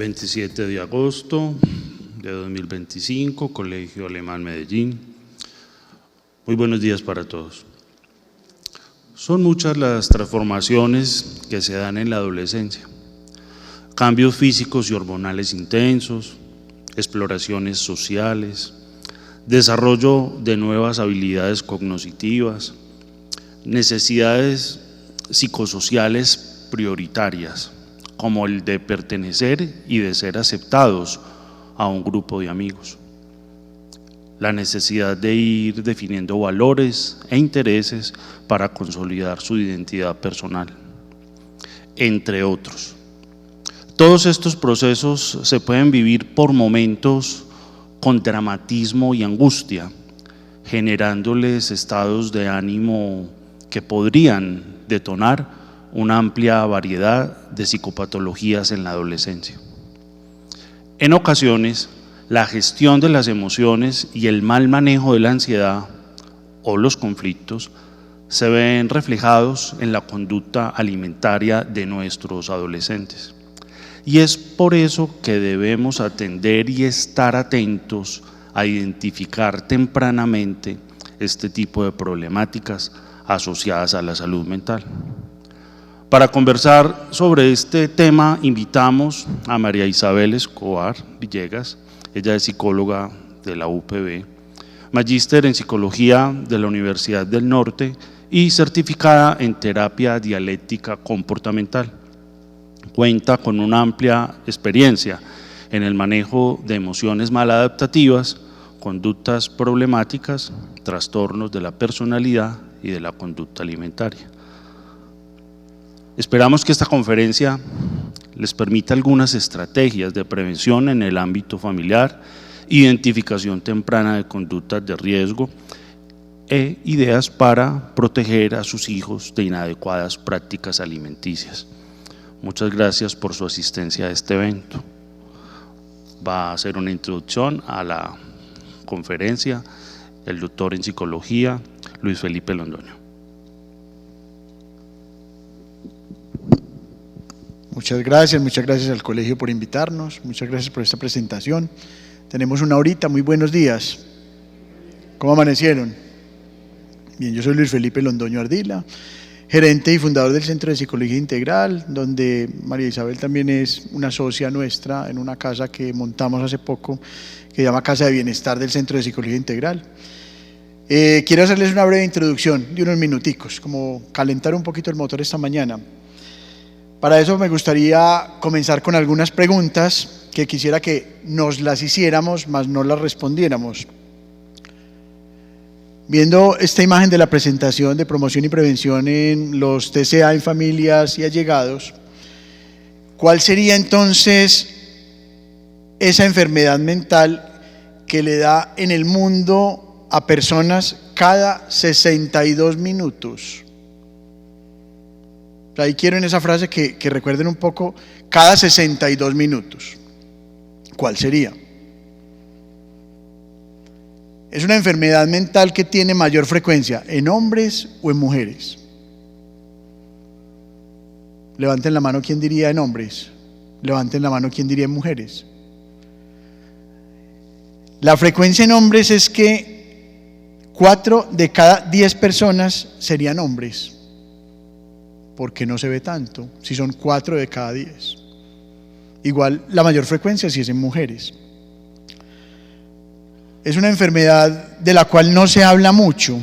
27 de agosto de 2025, Colegio Alemán Medellín. Muy buenos días para todos. Son muchas las transformaciones que se dan en la adolescencia. Cambios físicos y hormonales intensos, exploraciones sociales, desarrollo de nuevas habilidades cognitivas, necesidades psicosociales prioritarias, como el de pertenecer y de ser aceptados a un grupo de amigos. La necesidad de ir definiendo valores e intereses para consolidar su identidad personal, entre otros. Todos estos procesos se pueden vivir por momentos con dramatismo y angustia, generándoles estados de ánimo que podrían detonar una amplia variedad de psicopatologías en la adolescencia. En ocasiones, la gestión de las emociones y el mal manejo de la ansiedad o los conflictos se ven reflejados en la conducta alimentaria de nuestros adolescentes. Y es por eso que debemos atender y estar atentos a identificar tempranamente este tipo de problemáticas asociadas a la salud mental. Para conversar sobre este tema invitamos a María Isabel Escobar Villegas. Ella es psicóloga de la UPB, magíster en psicología de la Universidad del Norte y certificada en terapia dialéctica comportamental. Cuenta con una amplia experiencia en el manejo de emociones maladaptativas, conductas problemáticas, trastornos de la personalidad y de la conducta alimentaria. Esperamos que esta conferencia les permita algunas estrategias de prevención en el ámbito familiar, identificación temprana de conductas de riesgo e ideas para proteger a sus hijos de inadecuadas prácticas alimenticias. Muchas gracias por su asistencia a este evento. Va a hacer una introducción a la conferencia el doctor en psicología, Luis Felipe Londoño. Muchas gracias al colegio por invitarnos, muchas gracias por esta presentación. Tenemos una horita, muy buenos días. ¿Cómo amanecieron? Bien, yo soy Luis Felipe Londoño Ardila, gerente y fundador del Centro de Psicología Integral, donde María Isabel también es una socia nuestra en una casa que montamos hace poco, que se llama Casa de Bienestar del Centro de Psicología Integral. Quiero hacerles una breve introducción de unos minuticos, como calentar un poquito el motor esta mañana. Para eso me gustaría comenzar con algunas preguntas que quisiera que nos las hiciéramos, mas no las respondiéramos. Viendo esta imagen de la presentación de promoción y prevención en los TCA en familias y allegados, ¿cuál sería entonces esa enfermedad mental que le da en el mundo a personas cada 62 minutos? Ahí quiero en esa frase que recuerden un poco, cada 62 minutos. ¿Cuál sería? Es una enfermedad mental que tiene mayor frecuencia en hombres o en mujeres. Levanten la mano quien diría en hombres, levanten la mano quien diría en mujeres. La frecuencia en hombres es que 4 de cada 10 personas serían hombres. ¿Por qué no se ve tanto? Si son 4 de cada 10. Igual la mayor frecuencia si es en mujeres. Es una enfermedad de la cual no se habla mucho,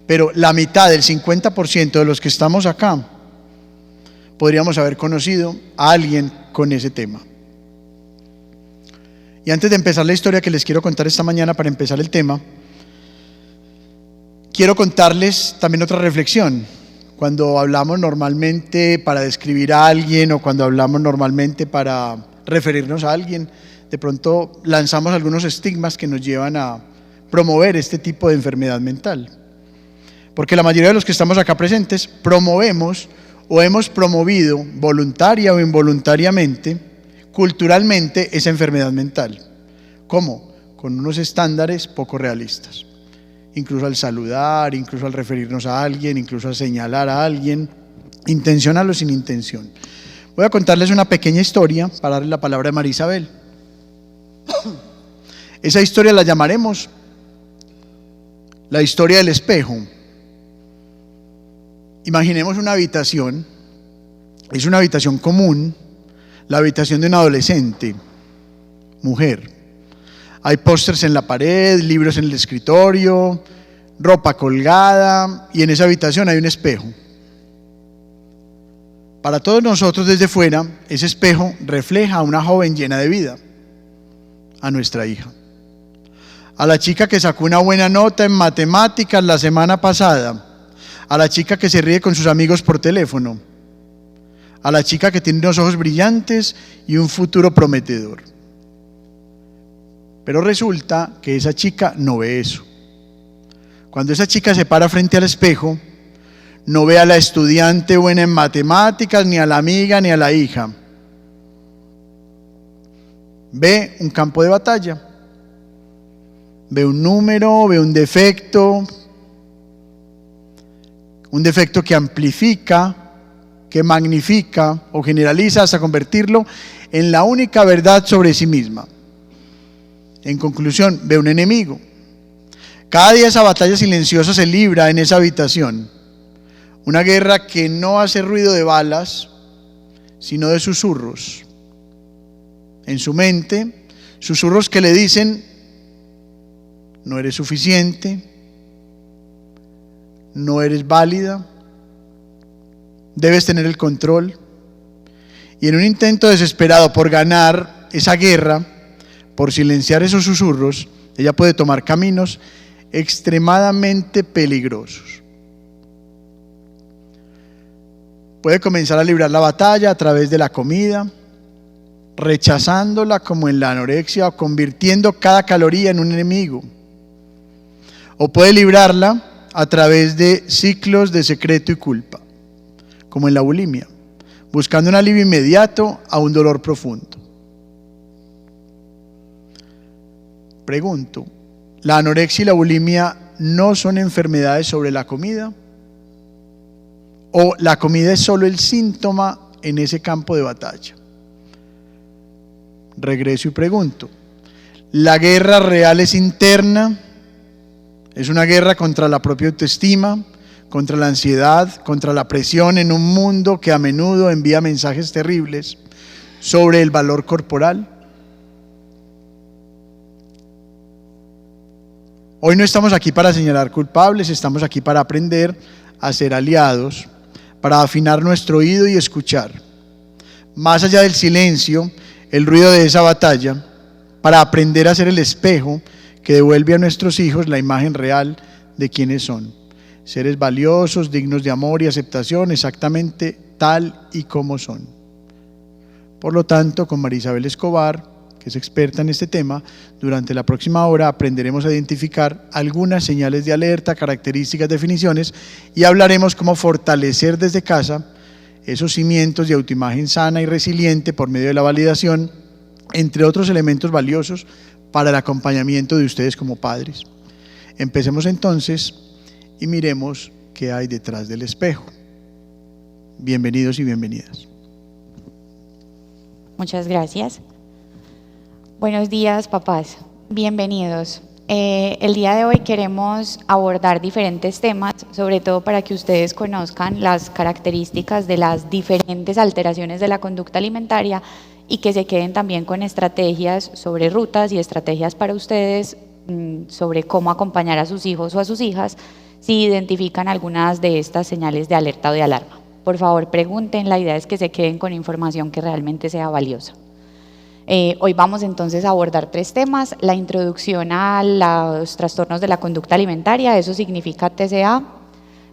pero la mitad, del 50% de los que estamos acá, podríamos haber conocido a alguien con ese tema. Y antes de empezar la historia que les quiero contar esta mañana para empezar el tema, quiero contarles también otra reflexión. Cuando hablamos normalmente para describir a alguien o cuando hablamos normalmente para referirnos a alguien, de pronto lanzamos algunos estigmas que nos llevan a promover este tipo de enfermedad mental. Porque la mayoría de los que estamos acá presentes promovemos o hemos promovido voluntaria o involuntariamente, culturalmente, esa enfermedad mental. ¿Cómo? Con unos estándares poco realistas. Incluso al saludar, incluso al referirnos a alguien, incluso al señalar a alguien, intencional o sin intención. Voy a contarles una pequeña historia para darle la palabra a María Isabel. Esa historia la llamaremos la historia del espejo. Imaginemos una habitación, es una habitación común, la habitación de un adolescente, mujer. Hay pósters en la pared, libros en el escritorio, ropa colgada, y en esa habitación hay un espejo. Para todos nosotros desde fuera, ese espejo refleja a una joven llena de vida, a nuestra hija. A la chica que sacó una buena nota en matemáticas la semana pasada, a la chica que se ríe con sus amigos por teléfono, a la chica que tiene unos ojos brillantes y un futuro prometedor. Pero resulta que esa chica no ve eso. Cuando esa chica se para frente al espejo, no ve a la estudiante buena en matemáticas, ni a la amiga, ni a la hija. Ve un campo de batalla. Ve un número, ve un defecto que amplifica, que magnifica o generaliza hasta convertirlo en la única verdad sobre sí misma. En conclusión, ve un enemigo. Cada día esa batalla silenciosa se libra en esa habitación. Una guerra que no hace ruido de balas, sino de susurros. En su mente, susurros que le dicen: no eres suficiente, no eres válida, debes tener el control. Y en un intento desesperado por ganar esa guerra, por silenciar esos susurros, ella puede tomar caminos extremadamente peligrosos. Puede comenzar a librar la batalla a través de la comida, rechazándola como en la anorexia o convirtiendo cada caloría en un enemigo. O puede librarla a través de ciclos de secreto y culpa, como en la bulimia, buscando un alivio inmediato a un dolor profundo. Pregunto, ¿la anorexia y la bulimia no son enfermedades sobre la comida? ¿O la comida es solo el síntoma en ese campo de batalla? Regreso y pregunto, ¿la guerra real es interna? Es una guerra contra la propia autoestima, contra la ansiedad, contra la presión en un mundo que a menudo envía mensajes terribles sobre el valor corporal. Hoy no estamos aquí para señalar culpables, estamos aquí para aprender a ser aliados, para afinar nuestro oído y escuchar, más allá del silencio, el ruido de esa batalla, para aprender a ser el espejo que devuelve a nuestros hijos la imagen real de quienes son, seres valiosos, dignos de amor y aceptación, exactamente tal y como son. Por lo tanto, con María Isabel Escobar, que es experta en este tema, durante la próxima hora aprenderemos a identificar algunas señales de alerta, características, definiciones, y hablaremos cómo fortalecer desde casa esos cimientos de autoimagen sana y resiliente por medio de la validación, entre otros elementos valiosos para el acompañamiento de ustedes como padres. Empecemos entonces y miremos qué hay detrás del espejo. Bienvenidos y bienvenidas. Muchas gracias. Buenos días, papás. Bienvenidos. El día de hoy queremos abordar diferentes temas, sobre todo para que ustedes conozcan las características de las diferentes alteraciones de la conducta alimentaria y que se queden también con estrategias sobre rutas y estrategias para ustedes sobre cómo acompañar a sus hijos o a sus hijas si identifican algunas de estas señales de alerta o de alarma. Por favor, pregunten, la idea es que se queden con información que realmente sea valiosa. Hoy vamos entonces a abordar 3 temas: la introducción a los trastornos de la conducta alimentaria, eso significa TCA,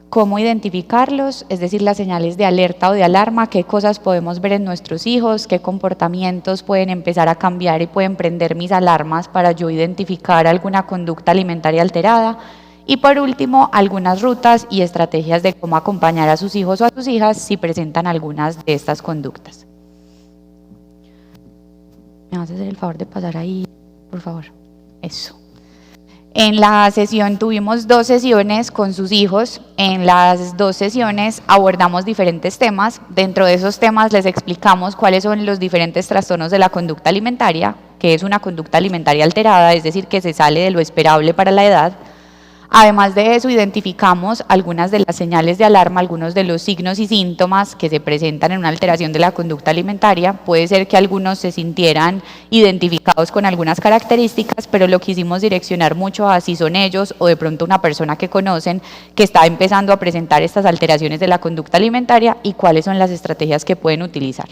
cómo identificarlos, es decir, las señales de alerta o de alarma, qué cosas podemos ver en nuestros hijos, qué comportamientos pueden empezar a cambiar y pueden prender mis alarmas para yo identificar alguna conducta alimentaria alterada, y por último, algunas rutas y estrategias de cómo acompañar a sus hijos o a sus hijas si presentan algunas de estas conductas. ¿Me vas a hacer el favor de pasar ahí, por favor? Eso. En la sesión tuvimos 2 sesiones con sus hijos. En las 2 sesiones abordamos diferentes temas. Dentro de esos temas les explicamos cuáles son los diferentes trastornos de la conducta alimentaria, que es una conducta alimentaria alterada, es decir, que se sale de lo esperable para la edad. Además de eso, identificamos algunas de las señales de alarma, algunos de los signos y síntomas que se presentan en una alteración de la conducta alimentaria. Puede ser que algunos se sintieran identificados con algunas características, pero lo quisimos direccionar mucho a si son ellos o de pronto una persona que conocen que está empezando a presentar estas alteraciones de la conducta alimentaria y cuáles son las estrategias que pueden utilizar.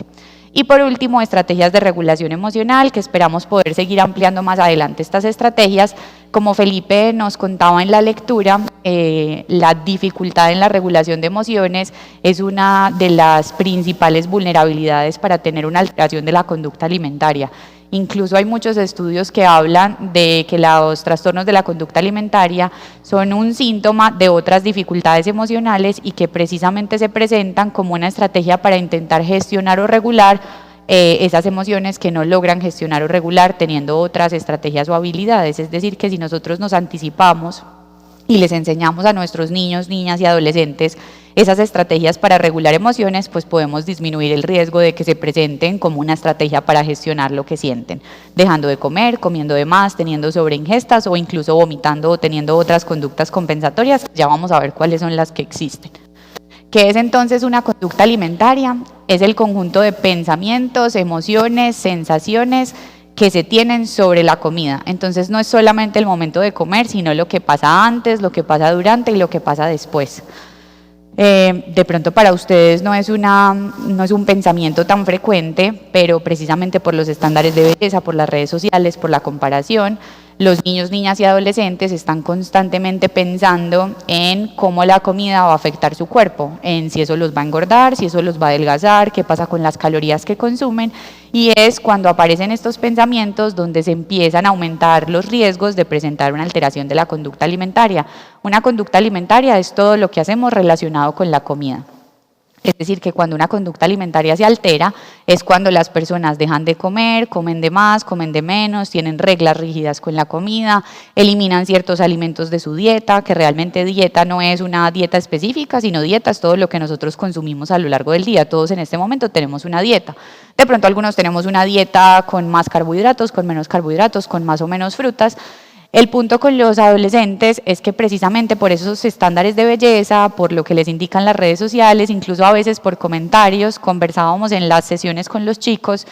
Y por último, estrategias de regulación emocional, que esperamos poder seguir ampliando más adelante estas estrategias. Como Felipe nos contaba en la lectura, la dificultad en la regulación de emociones es una de las principales vulnerabilidades para tener una alteración de la conducta alimentaria. Incluso hay muchos estudios que hablan de que los trastornos de la conducta alimentaria son un síntoma de otras dificultades emocionales y que precisamente se presentan como una estrategia para intentar gestionar o regular esas emociones que no logran gestionar o regular teniendo otras estrategias o habilidades. Es decir, que si nosotros nos anticipamos y les enseñamos a nuestros niños, niñas y adolescentes esas estrategias para regular emociones, pues podemos disminuir el riesgo de que se presenten como una estrategia para gestionar lo que sienten, dejando de comer, comiendo de más, teniendo sobreingestas o incluso vomitando o teniendo otras conductas compensatorias. Ya vamos a ver cuáles son las que existen. ¿Qué es entonces una conducta alimentaria? Es el conjunto de pensamientos, emociones, sensaciones que se tienen sobre la comida. Entonces no es solamente el momento de comer, sino lo que pasa antes, lo que pasa durante y lo que pasa después. De pronto para ustedes no es un pensamiento tan frecuente, pero precisamente por los estándares de belleza, por las redes sociales, por la comparación, los niños, niñas y adolescentes están constantemente pensando en cómo la comida va a afectar su cuerpo, en si eso los va a engordar, si eso los va a adelgazar, qué pasa con las calorías que consumen, y es cuando aparecen estos pensamientos donde se empiezan a aumentar los riesgos de presentar una alteración de la conducta alimentaria. Una conducta alimentaria es todo lo que hacemos relacionado con la comida. Es decir, que cuando una conducta alimentaria se altera es cuando las personas dejan de comer, comen de más, comen de menos, tienen reglas rígidas con la comida, eliminan ciertos alimentos de su dieta, que realmente dieta no es una dieta específica, sino dieta es todo lo que nosotros consumimos a lo largo del día. Todos en este momento tenemos una dieta. De pronto algunos tenemos una dieta con más carbohidratos, con menos carbohidratos, con más o menos frutas. El punto con los adolescentes es que precisamente por esos estándares de belleza, por lo que les indican las redes sociales, incluso a veces por comentarios, conversábamos en las sesiones con los chicos,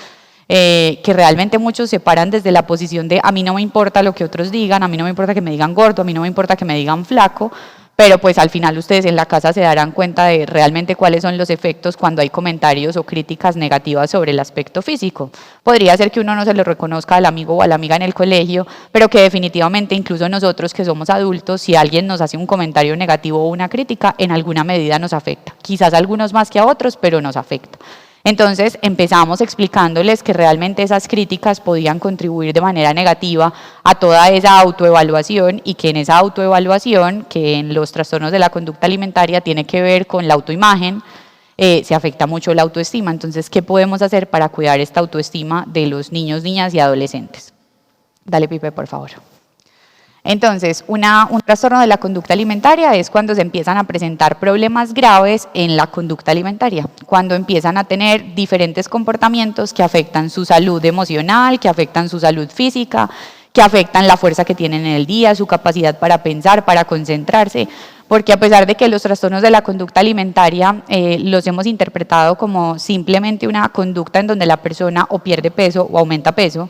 que realmente muchos se paran desde la posición de a mí no me importa lo que otros digan, a mí no me importa que me digan gordo, a mí no me importa que me digan flaco, pero pues al final ustedes en la casa se darán cuenta de realmente cuáles son los efectos cuando hay comentarios o críticas negativas sobre el aspecto físico. Podría ser que uno no se lo reconozca al amigo o a la amiga en el colegio, pero que definitivamente incluso nosotros que somos adultos, si alguien nos hace un comentario negativo o una crítica, en alguna medida nos afecta. Quizás a algunos más que a otros, pero nos afecta. Entonces empezamos explicándoles que realmente esas críticas podían contribuir de manera negativa a toda esa autoevaluación y que en esa autoevaluación, que en los trastornos de la conducta alimentaria tiene que ver con la autoimagen, se afecta mucho la autoestima. Entonces, ¿qué podemos hacer para cuidar esta autoestima de los niños, niñas y adolescentes? Dale, Pipe, por favor. Entonces, un trastorno de la conducta alimentaria es cuando se empiezan a presentar problemas graves en la conducta alimentaria, cuando empiezan a tener diferentes comportamientos que afectan su salud emocional, que afectan su salud física, que afectan la fuerza que tienen en el día, su capacidad para pensar, para concentrarse, porque a pesar de que los trastornos de la conducta alimentaria los hemos interpretado como simplemente una conducta en donde la persona o pierde peso o aumenta peso,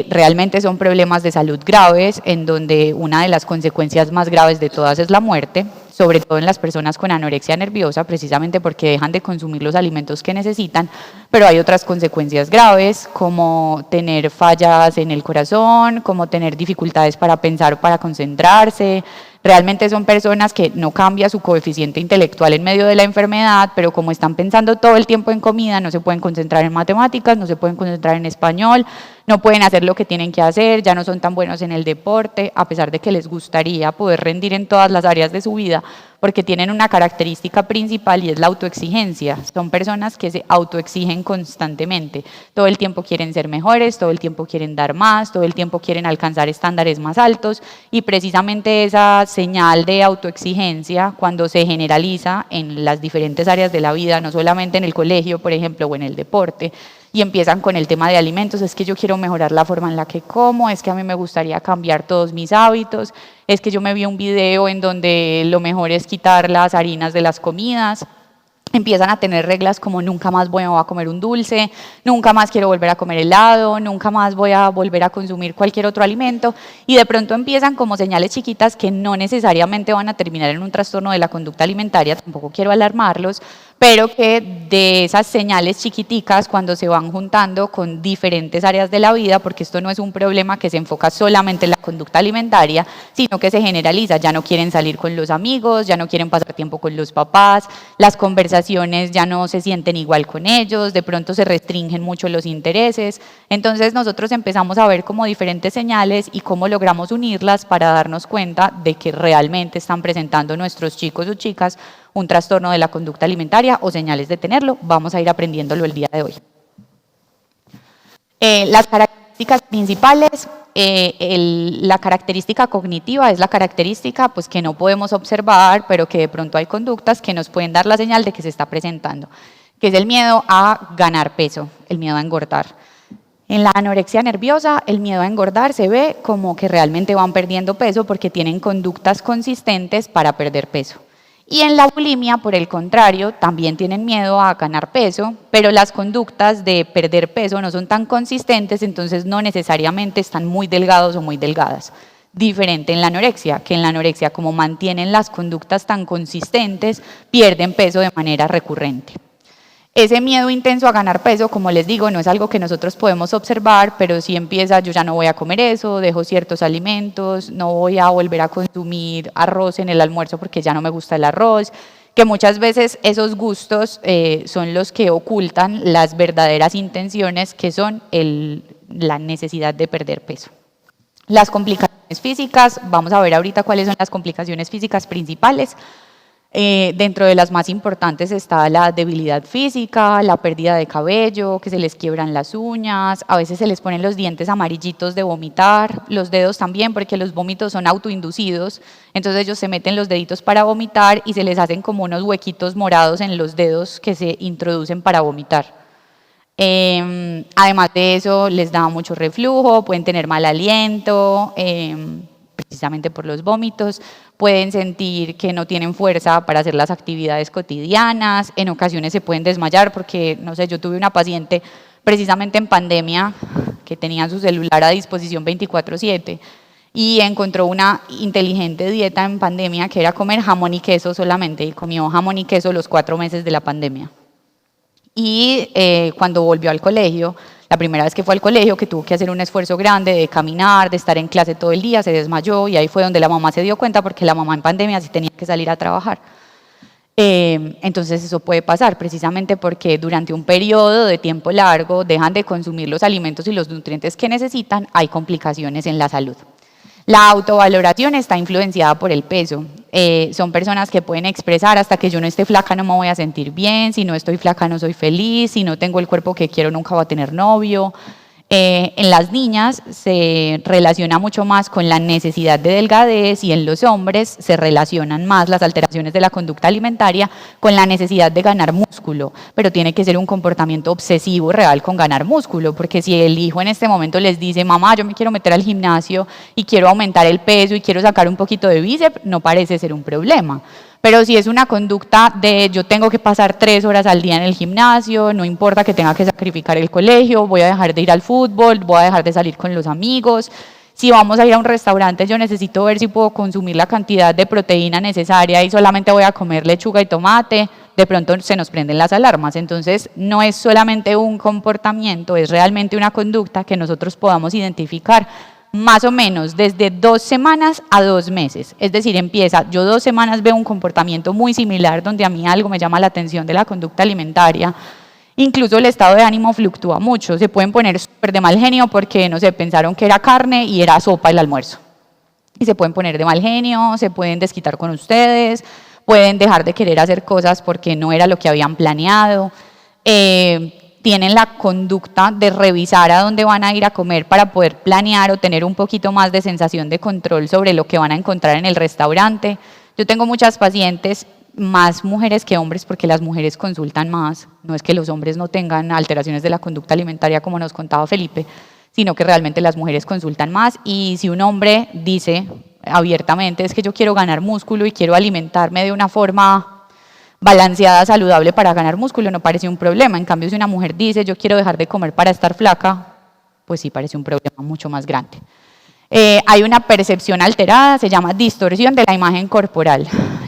realmente son problemas de salud graves en donde una de las consecuencias más graves de todas es la muerte, sobre todo en las personas con anorexia nerviosa, precisamente porque dejan de consumir los alimentos que necesitan, pero hay otras consecuencias graves como tener fallas en el corazón, como tener dificultades para pensar o para concentrarse. Realmente son personas que no cambia su coeficiente intelectual en medio de la enfermedad, pero como están pensando todo el tiempo en comida, no se pueden concentrar en matemáticas, no se pueden concentrar en español, no pueden hacer lo que tienen que hacer, ya no son tan buenos en el deporte, a pesar de que les gustaría poder rendir en todas las áreas de su vida, porque tienen una característica principal y es la autoexigencia. Son personas que se autoexigen constantemente, todo el tiempo quieren ser mejores, todo el tiempo quieren dar más, todo el tiempo quieren alcanzar estándares más altos, y precisamente esa señal de autoexigencia, cuando se generaliza en las diferentes áreas de la vida, no solamente en el colegio, por ejemplo, o en el deporte, y empiezan con el tema de alimentos, es que yo quiero mejorar la forma en la que como, es que a mí me gustaría cambiar todos mis hábitos, es que yo me vi un video en donde lo mejor es quitar las harinas de las comidas. Empiezan a tener reglas como nunca más voy a comer un dulce, nunca más quiero volver a comer helado, nunca más voy a volver a consumir cualquier otro alimento, y de pronto empiezan como señales chiquitas que no necesariamente van a terminar en un trastorno de la conducta alimentaria, tampoco quiero alarmarlos, pero que de esas señales chiquiticas, cuando se van juntando con diferentes áreas de la vida, porque esto no es un problema que se enfoca solamente en la conducta alimentaria, sino que se generaliza, ya no quieren salir con los amigos, ya no quieren pasar tiempo con los papás, las conversaciones ya no se sienten igual con ellos, de pronto se restringen mucho los intereses. Entonces nosotros empezamos a ver como diferentes señales y cómo logramos unirlas para darnos cuenta de que realmente están presentando nuestros chicos o chicas un trastorno de la conducta alimentaria o señales de tenerlo. Vamos a ir aprendiéndolo el día de hoy. Las características principales, la característica cognitiva es la característica pues, que no podemos observar, pero que de pronto hay conductas que nos pueden dar la señal de que se está presentando, que es el miedo a ganar peso, el miedo a engordar. En la anorexia nerviosa, el miedo a engordar se ve como que realmente van perdiendo peso porque tienen conductas consistentes para perder peso. Y en la bulimia, por el contrario, también tienen miedo a ganar peso, pero las conductas de perder peso no son tan consistentes, entonces no necesariamente están muy delgados o muy delgadas. Diferente en la anorexia, que en la anorexia, como mantienen las conductas tan consistentes, pierden peso de manera recurrente. Ese miedo intenso a ganar peso, como les digo, no es algo que nosotros podemos observar, pero sí empieza, yo ya no voy a comer eso, dejo ciertos alimentos, no voy a volver a consumir arroz en el almuerzo porque ya no me gusta el arroz, que muchas veces esos gustos son los que ocultan las verdaderas intenciones, que son la necesidad de perder peso. Las complicaciones físicas, vamos a ver ahorita cuáles son las complicaciones físicas principales. Dentro de las más importantes está la debilidad física, la pérdida de cabello, que se les quiebran las uñas, a veces se les ponen los dientes amarillitos de vomitar, los dedos también, porque los vómitos son autoinducidos, entonces ellos se meten los deditos para vomitar y se les hacen como unos huequitos morados en los dedos que se introducen para vomitar. Además de eso, les da mucho reflujo, pueden tener mal aliento, precisamente por los vómitos, pueden sentir que no tienen fuerza para hacer las actividades cotidianas, en ocasiones se pueden desmayar porque, no sé, yo tuve una paciente precisamente en pandemia que tenía su celular a disposición 24/7 y encontró una inteligente dieta en pandemia que era comer jamón y queso solamente, y comió jamón y queso los 4 meses de la pandemia. Y cuando volvió al colegio, la primera vez que fue al colegio, que tuvo que hacer un esfuerzo grande de caminar, de estar en clase todo el día, se desmayó y ahí fue donde la mamá se dio cuenta porque la mamá en pandemia sí tenía que salir a trabajar. Entonces eso puede pasar precisamente porque durante un periodo de tiempo largo dejan de consumir los alimentos y los nutrientes que necesitan, hay complicaciones en la salud. La autovaloración está influenciada por el peso. Son personas que pueden expresar hasta que yo no esté flaca no me voy a sentir bien, si no estoy flaca no soy feliz, si no tengo el cuerpo que quiero nunca voy a tener novio. En las niñas se relaciona mucho más con la necesidad de delgadez y en los hombres se relacionan más las alteraciones de la conducta alimentaria con la necesidad de ganar músculo, pero tiene que ser un comportamiento obsesivo real con ganar músculo, porque si el hijo en este momento les dice, mamá, yo me quiero meter al gimnasio y quiero aumentar el peso y quiero sacar un poquito de bíceps, no parece ser un problema. Pero si es una conducta de yo tengo que pasar 3 horas al día en el gimnasio, no importa que tenga que sacrificar el colegio, voy a dejar de ir al fútbol, voy a dejar de salir con los amigos, si vamos a ir a un restaurante yo necesito ver si puedo consumir la cantidad de proteína necesaria y solamente voy a comer lechuga y tomate, de pronto se nos prenden las alarmas. Entonces no es solamente un comportamiento, es realmente una conducta que nosotros podamos identificar más o menos desde 2 semanas a 2 meses, es decir, empieza, yo 2 semanas veo un comportamiento muy similar donde a mí algo me llama la atención de la conducta alimentaria Incluso el estado de ánimo fluctúa mucho, se pueden poner súper de mal genio porque, no sé, pensaron que era carne y era sopa el almuerzo. Y se pueden poner de mal genio, se pueden desquitar con ustedes, pueden dejar de querer hacer cosas porque no era lo que habían planeado. Tienen la conducta de revisar a dónde van a ir a comer para poder planear o tener un poquito más de sensación de control sobre lo que van a encontrar en el restaurante. Yo tengo muchas pacientes, más mujeres que hombres, porque las mujeres consultan más. No es que los hombres no tengan alteraciones de la conducta alimentaria, como nos contaba Felipe, sino que realmente las mujeres consultan más. Y si un hombre dice abiertamente, es que yo quiero ganar músculo y quiero alimentarme de una forma balanceada, saludable para ganar músculo, no parece un problema. En cambio, si una mujer dice, yo quiero dejar de comer para estar flaca, pues sí parece un problema mucho más grande. Hay una percepción alterada, se llama distorsión de la imagen corporal.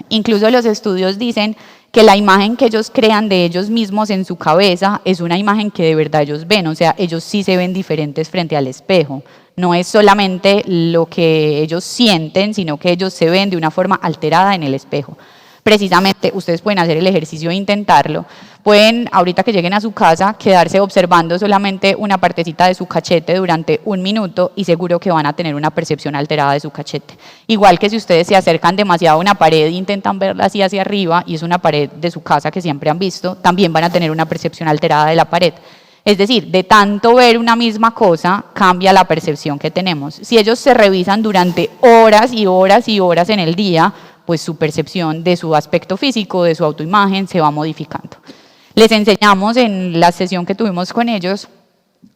Incluso los estudios dicen que la imagen que ellos crean de ellos mismos en su cabeza es una imagen que de verdad ellos ven, o sea, ellos sí se ven diferentes frente al espejo. No es solamente lo que ellos sienten, sino que ellos se ven de una forma alterada en el espejo. Precisamente, ustedes pueden hacer el ejercicio e intentarlo. Pueden, ahorita que lleguen a su casa, quedarse observando solamente una partecita de su cachete durante 1 minuto y seguro que van a tener una percepción alterada de su cachete. Igual que si ustedes se acercan demasiado a una pared e intentan verla así hacia arriba y es una pared de su casa que siempre han visto, también van a tener una percepción alterada de la pared. Es decir, de tanto ver una misma cosa, cambia la percepción que tenemos. Si ellos se revisan durante horas y horas y horas en el día, pues su percepción de su aspecto físico, de su autoimagen, se va modificando. Les enseñamos en la sesión que tuvimos con ellos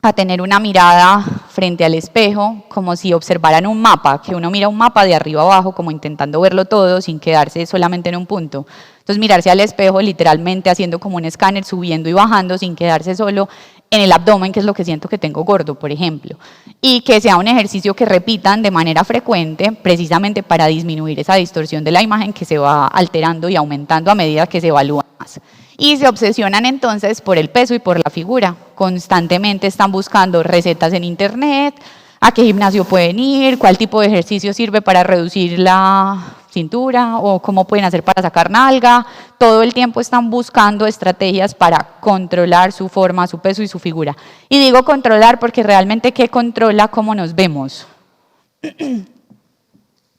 a tener una mirada frente al espejo, como si observaran un mapa, que uno mira un mapa de arriba abajo, como intentando verlo todo, sin quedarse solamente en un punto. Entonces, mirarse al espejo literalmente haciendo como un escáner, subiendo y bajando, sin quedarse solo en el abdomen, que es lo que siento que tengo gordo, por ejemplo. Y que sea un ejercicio que repitan de manera frecuente, precisamente para disminuir esa distorsión de la imagen que se va alterando y aumentando a medida que se evalúa más. Y se obsesionan entonces por el peso y por la figura. Constantemente están buscando recetas en internet, a qué gimnasio pueden ir, cuál tipo de ejercicio sirve para reducir la cintura o cómo pueden hacer para sacar nalga. Todo el tiempo están buscando estrategias para controlar su forma, su peso y su figura. Y digo controlar porque realmente ¿qué controla cómo nos vemos?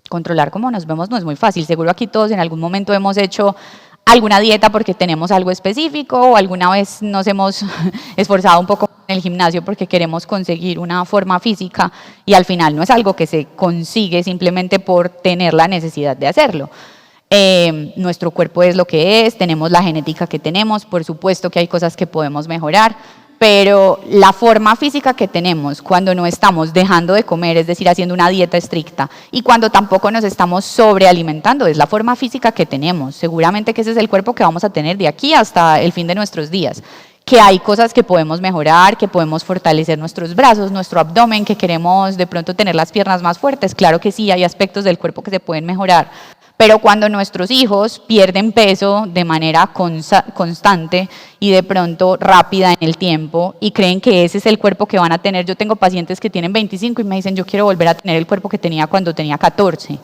Controlar cómo nos vemos no es muy fácil. Seguro aquí todos en algún momento hemos hecho alguna dieta porque tenemos algo específico o alguna vez nos hemos esforzado un poco en el gimnasio porque queremos conseguir una forma física y al final no es algo que se consigue simplemente por tener la necesidad de hacerlo. Nuestro cuerpo es lo que es, tenemos la genética que tenemos, por supuesto que hay cosas que podemos mejorar, pero la forma física que tenemos cuando no estamos dejando de comer, es decir, haciendo una dieta estricta, y cuando tampoco nos estamos sobrealimentando, es la forma física que tenemos. Seguramente que ese es el cuerpo que vamos a tener de aquí hasta el fin de nuestros días. Que hay cosas que podemos mejorar, que podemos fortalecer nuestros brazos, nuestro abdomen, que queremos de pronto tener las piernas más fuertes. Claro que sí, hay aspectos del cuerpo que se pueden mejorar. Pero cuando nuestros hijos pierden peso de manera constante y de pronto rápida en el tiempo y creen que ese es el cuerpo que van a tener, yo tengo pacientes que tienen 25 y me dicen yo quiero volver a tener el cuerpo que tenía cuando tenía 14.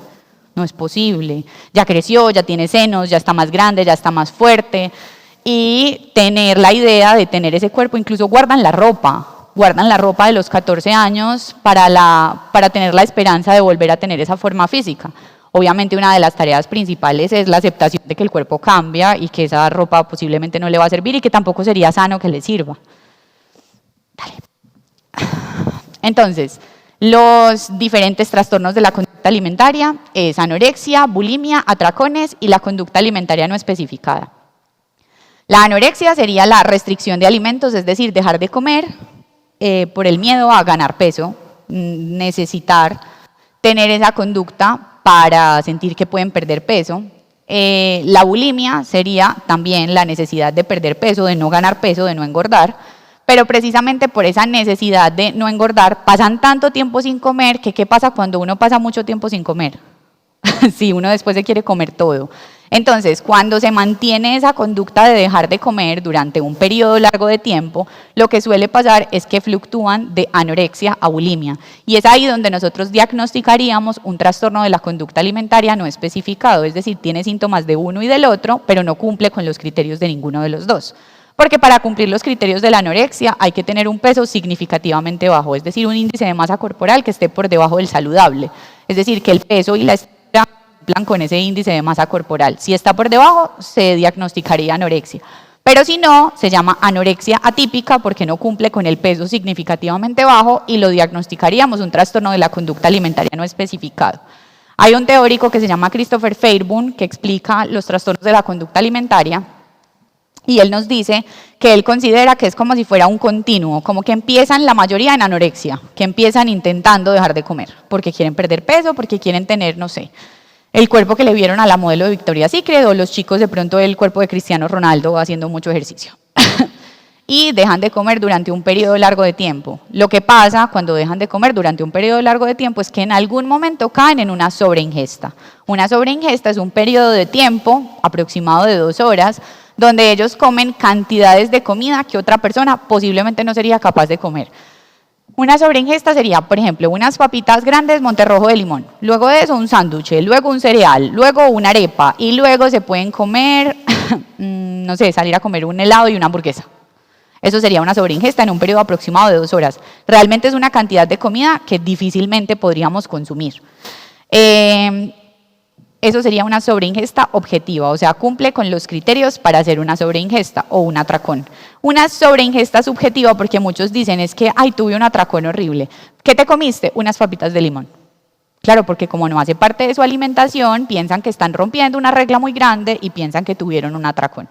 No es posible, ya creció, ya tiene senos, ya está más grande, ya está más fuerte y tener la idea de tener ese cuerpo, incluso guardan la ropa de los 14 años para tener la esperanza de volver a tener esa forma física. Obviamente una de las tareas principales es la aceptación de que el cuerpo cambia y que esa ropa posiblemente no le va a servir y que tampoco sería sano que le sirva. Dale. Entonces, los diferentes trastornos de la conducta alimentaria es anorexia, bulimia, atracones y la conducta alimentaria no especificada. La anorexia sería la restricción de alimentos, es decir, dejar de comer por el miedo a ganar peso, necesitar tener esa conducta para sentir que pueden perder peso. La bulimia sería también la necesidad de perder peso, de no ganar peso, de no engordar, pero precisamente por esa necesidad de no engordar pasan tanto tiempo sin comer que ¿qué pasa cuando uno pasa mucho tiempo sin comer? Sí, uno después se quiere comer todo. Entonces, cuando se mantiene esa conducta de dejar de comer durante un periodo largo de tiempo, lo que suele pasar es que fluctúan de anorexia a bulimia. Y es ahí donde nosotros diagnosticaríamos un trastorno de la conducta alimentaria no especificado, es decir, tiene síntomas de uno y del otro, pero no cumple con los criterios de ninguno de los dos. Porque para cumplir los criterios de la anorexia hay que tener un peso significativamente bajo, es decir, un índice de masa corporal que esté por debajo del saludable. Es decir, que el peso y la estatura cumplan con ese índice de masa corporal. Si está por debajo, se diagnosticaría anorexia. Pero si no, se llama anorexia atípica porque no cumple con el peso significativamente bajo y lo diagnosticaríamos un trastorno de la conducta alimentaria no especificado. Hay un teórico que se llama Christopher Fairbairn que explica los trastornos de la conducta alimentaria y él nos dice que él considera que es como si fuera un continuo, como que empiezan la mayoría en anorexia, que empiezan intentando dejar de comer, porque quieren perder peso, porque quieren tener, no sé, el cuerpo que le vieron a la modelo de Victoria's Secret o los chicos de pronto el cuerpo de Cristiano Ronaldo haciendo mucho ejercicio. Y dejan de comer durante un periodo largo de tiempo. Lo que pasa cuando dejan de comer durante un periodo largo de tiempo es que en algún momento caen en una sobreingesta. Una sobreingesta es un periodo de tiempo aproximado de 2 horas donde ellos comen cantidades de comida que otra persona posiblemente no sería capaz de comer. Una sobreingesta sería, por ejemplo, unas papitas grandes Monterrojo de limón, luego de eso un sándwich, luego un cereal, luego una arepa y luego se pueden comer, no sé, salir a comer un helado y una hamburguesa. Eso sería una sobreingesta en un periodo aproximado de 2 horas. Realmente es una cantidad de comida que difícilmente podríamos consumir. Eso sería una sobreingesta objetiva, o sea, cumple con los criterios para hacer una sobreingesta o un atracón. Una sobreingesta subjetiva, porque muchos dicen es que, ay, tuve un atracón horrible. ¿Qué te comiste? Unas papitas de limón. Claro, porque como no hace parte de su alimentación, piensan que están rompiendo una regla muy grande y piensan que tuvieron un atracón.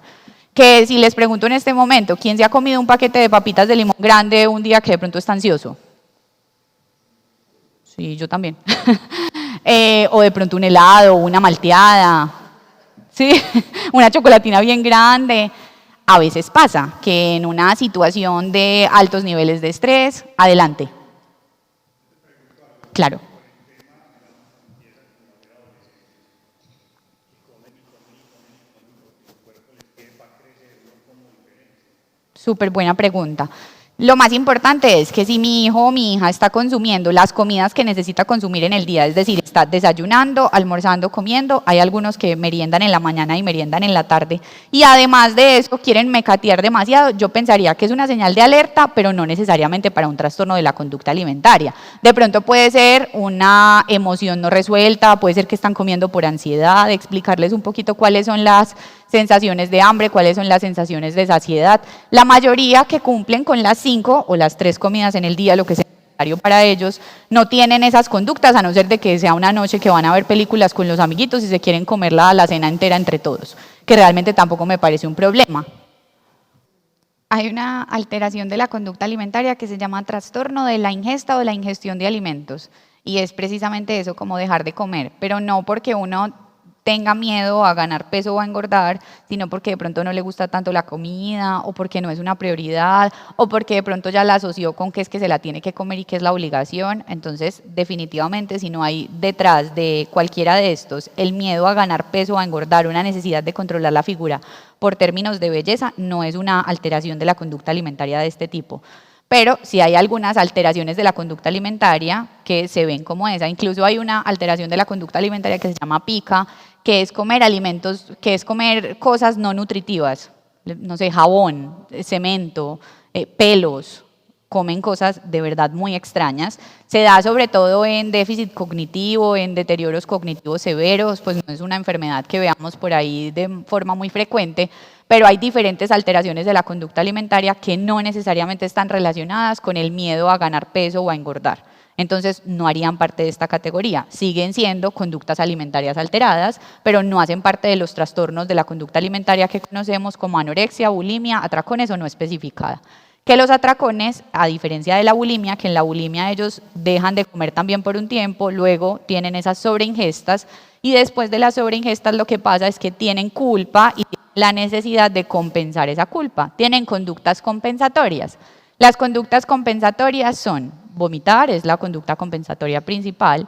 Que si les pregunto en este momento, ¿quién se ha comido un paquete de papitas de limón grande un día que de pronto está ansioso? Sí, yo también. O de pronto un helado, una malteada, ¿sí? Una chocolatina bien grande. A veces pasa que en una situación de altos niveles de estrés, adelante. Claro. Súper buena pregunta. Lo más importante es que si mi hijo o mi hija está consumiendo las comidas que necesita consumir en el día, es decir, está desayunando, almorzando, comiendo, hay algunos que meriendan en la mañana y meriendan en la tarde, y además de eso quieren mecatear demasiado, yo pensaría que es una señal de alerta, pero no necesariamente para un trastorno de la conducta alimentaria. De pronto puede ser una emoción no resuelta, puede ser que están comiendo por ansiedad, explicarles un poquito cuáles son las sensaciones de hambre, cuáles son las sensaciones de saciedad. La mayoría que cumplen con las 5 o las 3 comidas en el día, lo que sea necesario para ellos, no tienen esas conductas, a no ser de que sea una noche que van a ver películas con los amiguitos y se quieren comer la cena entera entre todos, que realmente tampoco me parece un problema. Hay una alteración de la conducta alimentaria que se llama trastorno de la ingesta o la ingestión de alimentos, y es precisamente eso, como dejar de comer, pero no porque uno tenga miedo a ganar peso o a engordar, sino porque de pronto no le gusta tanto la comida, o porque no es una prioridad, o porque de pronto ya la asoció con que es que se la tiene que comer y que es la obligación. Entonces, definitivamente, si no hay detrás de cualquiera de estos el miedo a ganar peso o a engordar, una necesidad de controlar la figura por términos de belleza, no es una alteración de la conducta alimentaria de este tipo. Pero sí hay algunas alteraciones de la conducta alimentaria que se ven como esa. Incluso hay una alteración de la conducta alimentaria que se llama pica, que es comer alimentos, que es comer cosas no nutritivas, no sé, jabón, cemento, pelos, comen cosas de verdad muy extrañas. Se da sobre todo en déficit cognitivo, en deterioros cognitivos severos, pues no es una enfermedad que veamos por ahí de forma muy frecuente, pero hay diferentes alteraciones de la conducta alimentaria que no necesariamente están relacionadas con el miedo a ganar peso o a engordar. Entonces no harían parte de esta categoría. Siguen siendo conductas alimentarias alteradas, pero no hacen parte de los trastornos de la conducta alimentaria que conocemos como anorexia, bulimia, atracones o no especificada. Que los atracones, a diferencia de la bulimia, que en la bulimia ellos dejan de comer también por un tiempo, luego tienen esas sobreingestas y después de las sobreingestas lo que pasa es que tienen culpa y tienen la necesidad de compensar esa culpa. Tienen conductas compensatorias. Las conductas compensatorias son vomitar, es la conducta compensatoria principal.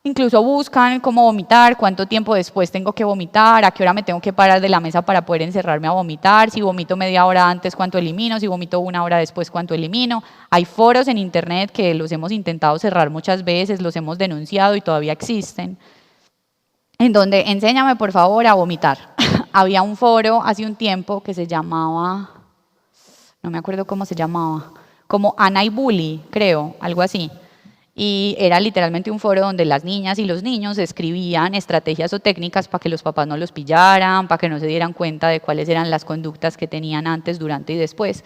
Incluso buscan cómo vomitar, cuánto tiempo después tengo que vomitar, a qué hora me tengo que parar de la mesa para poder encerrarme a vomitar, si vomito media hora antes, cuánto elimino, si vomito una hora después, cuánto elimino. Hay foros en internet que los hemos intentado cerrar muchas veces, los hemos denunciado y todavía existen, en donde enséñame por favor a vomitar. Había un foro hace un tiempo que se llamaba no me acuerdo cómo se llamaba, como Ana y Bully, creo, algo así. Y era literalmente un foro donde las niñas y los niños escribían estrategias o técnicas para que los papás no los pillaran, para que no se dieran cuenta de cuáles eran las conductas que tenían antes, durante y después.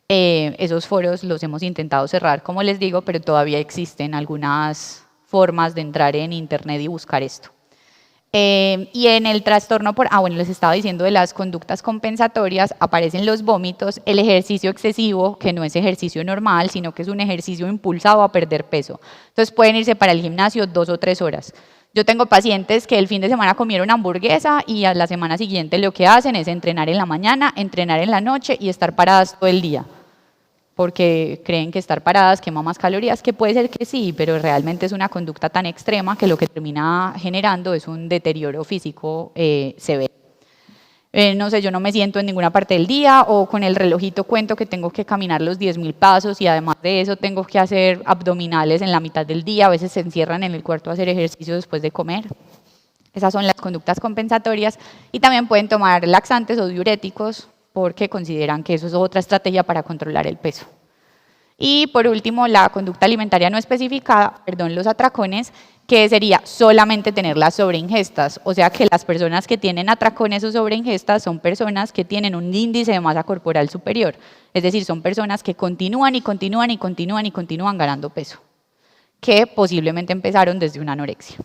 Esos foros los hemos intentado cerrar, como les digo, pero todavía existen algunas formas de entrar en internet y buscar esto. Y en el trastorno por, bueno, les estaba diciendo de las conductas compensatorias, aparecen los vómitos, el ejercicio excesivo, que no es ejercicio normal, sino que es un ejercicio impulsado a perder peso. Entonces pueden irse para el gimnasio 2 o 3 horas. Yo tengo pacientes que el fin de semana comieron hamburguesa y a la semana siguiente lo que hacen es entrenar en la mañana, entrenar en la noche y estar paradas todo el día. Porque creen que estar paradas quema más calorías, que puede ser que sí, pero realmente es una conducta tan extrema que lo que termina generando es un deterioro físico severo. No sé, yo no me siento en ninguna parte del día o con el relojito cuento que tengo que caminar los 10.000 pasos y además de eso tengo que hacer abdominales en la mitad del día, a veces se encierran en el cuarto a hacer ejercicio después de comer. Esas son las conductas compensatorias y también pueden tomar laxantes o diuréticos porque consideran que eso es otra estrategia para controlar el peso. Y por último, la conducta alimentaria no especificada, los atracones, que sería solamente tener las sobreingestas, o sea que las personas que tienen atracones o sobreingestas son personas que tienen un índice de masa corporal superior, es decir, son personas que continúan ganando peso, que posiblemente empezaron desde una anorexia.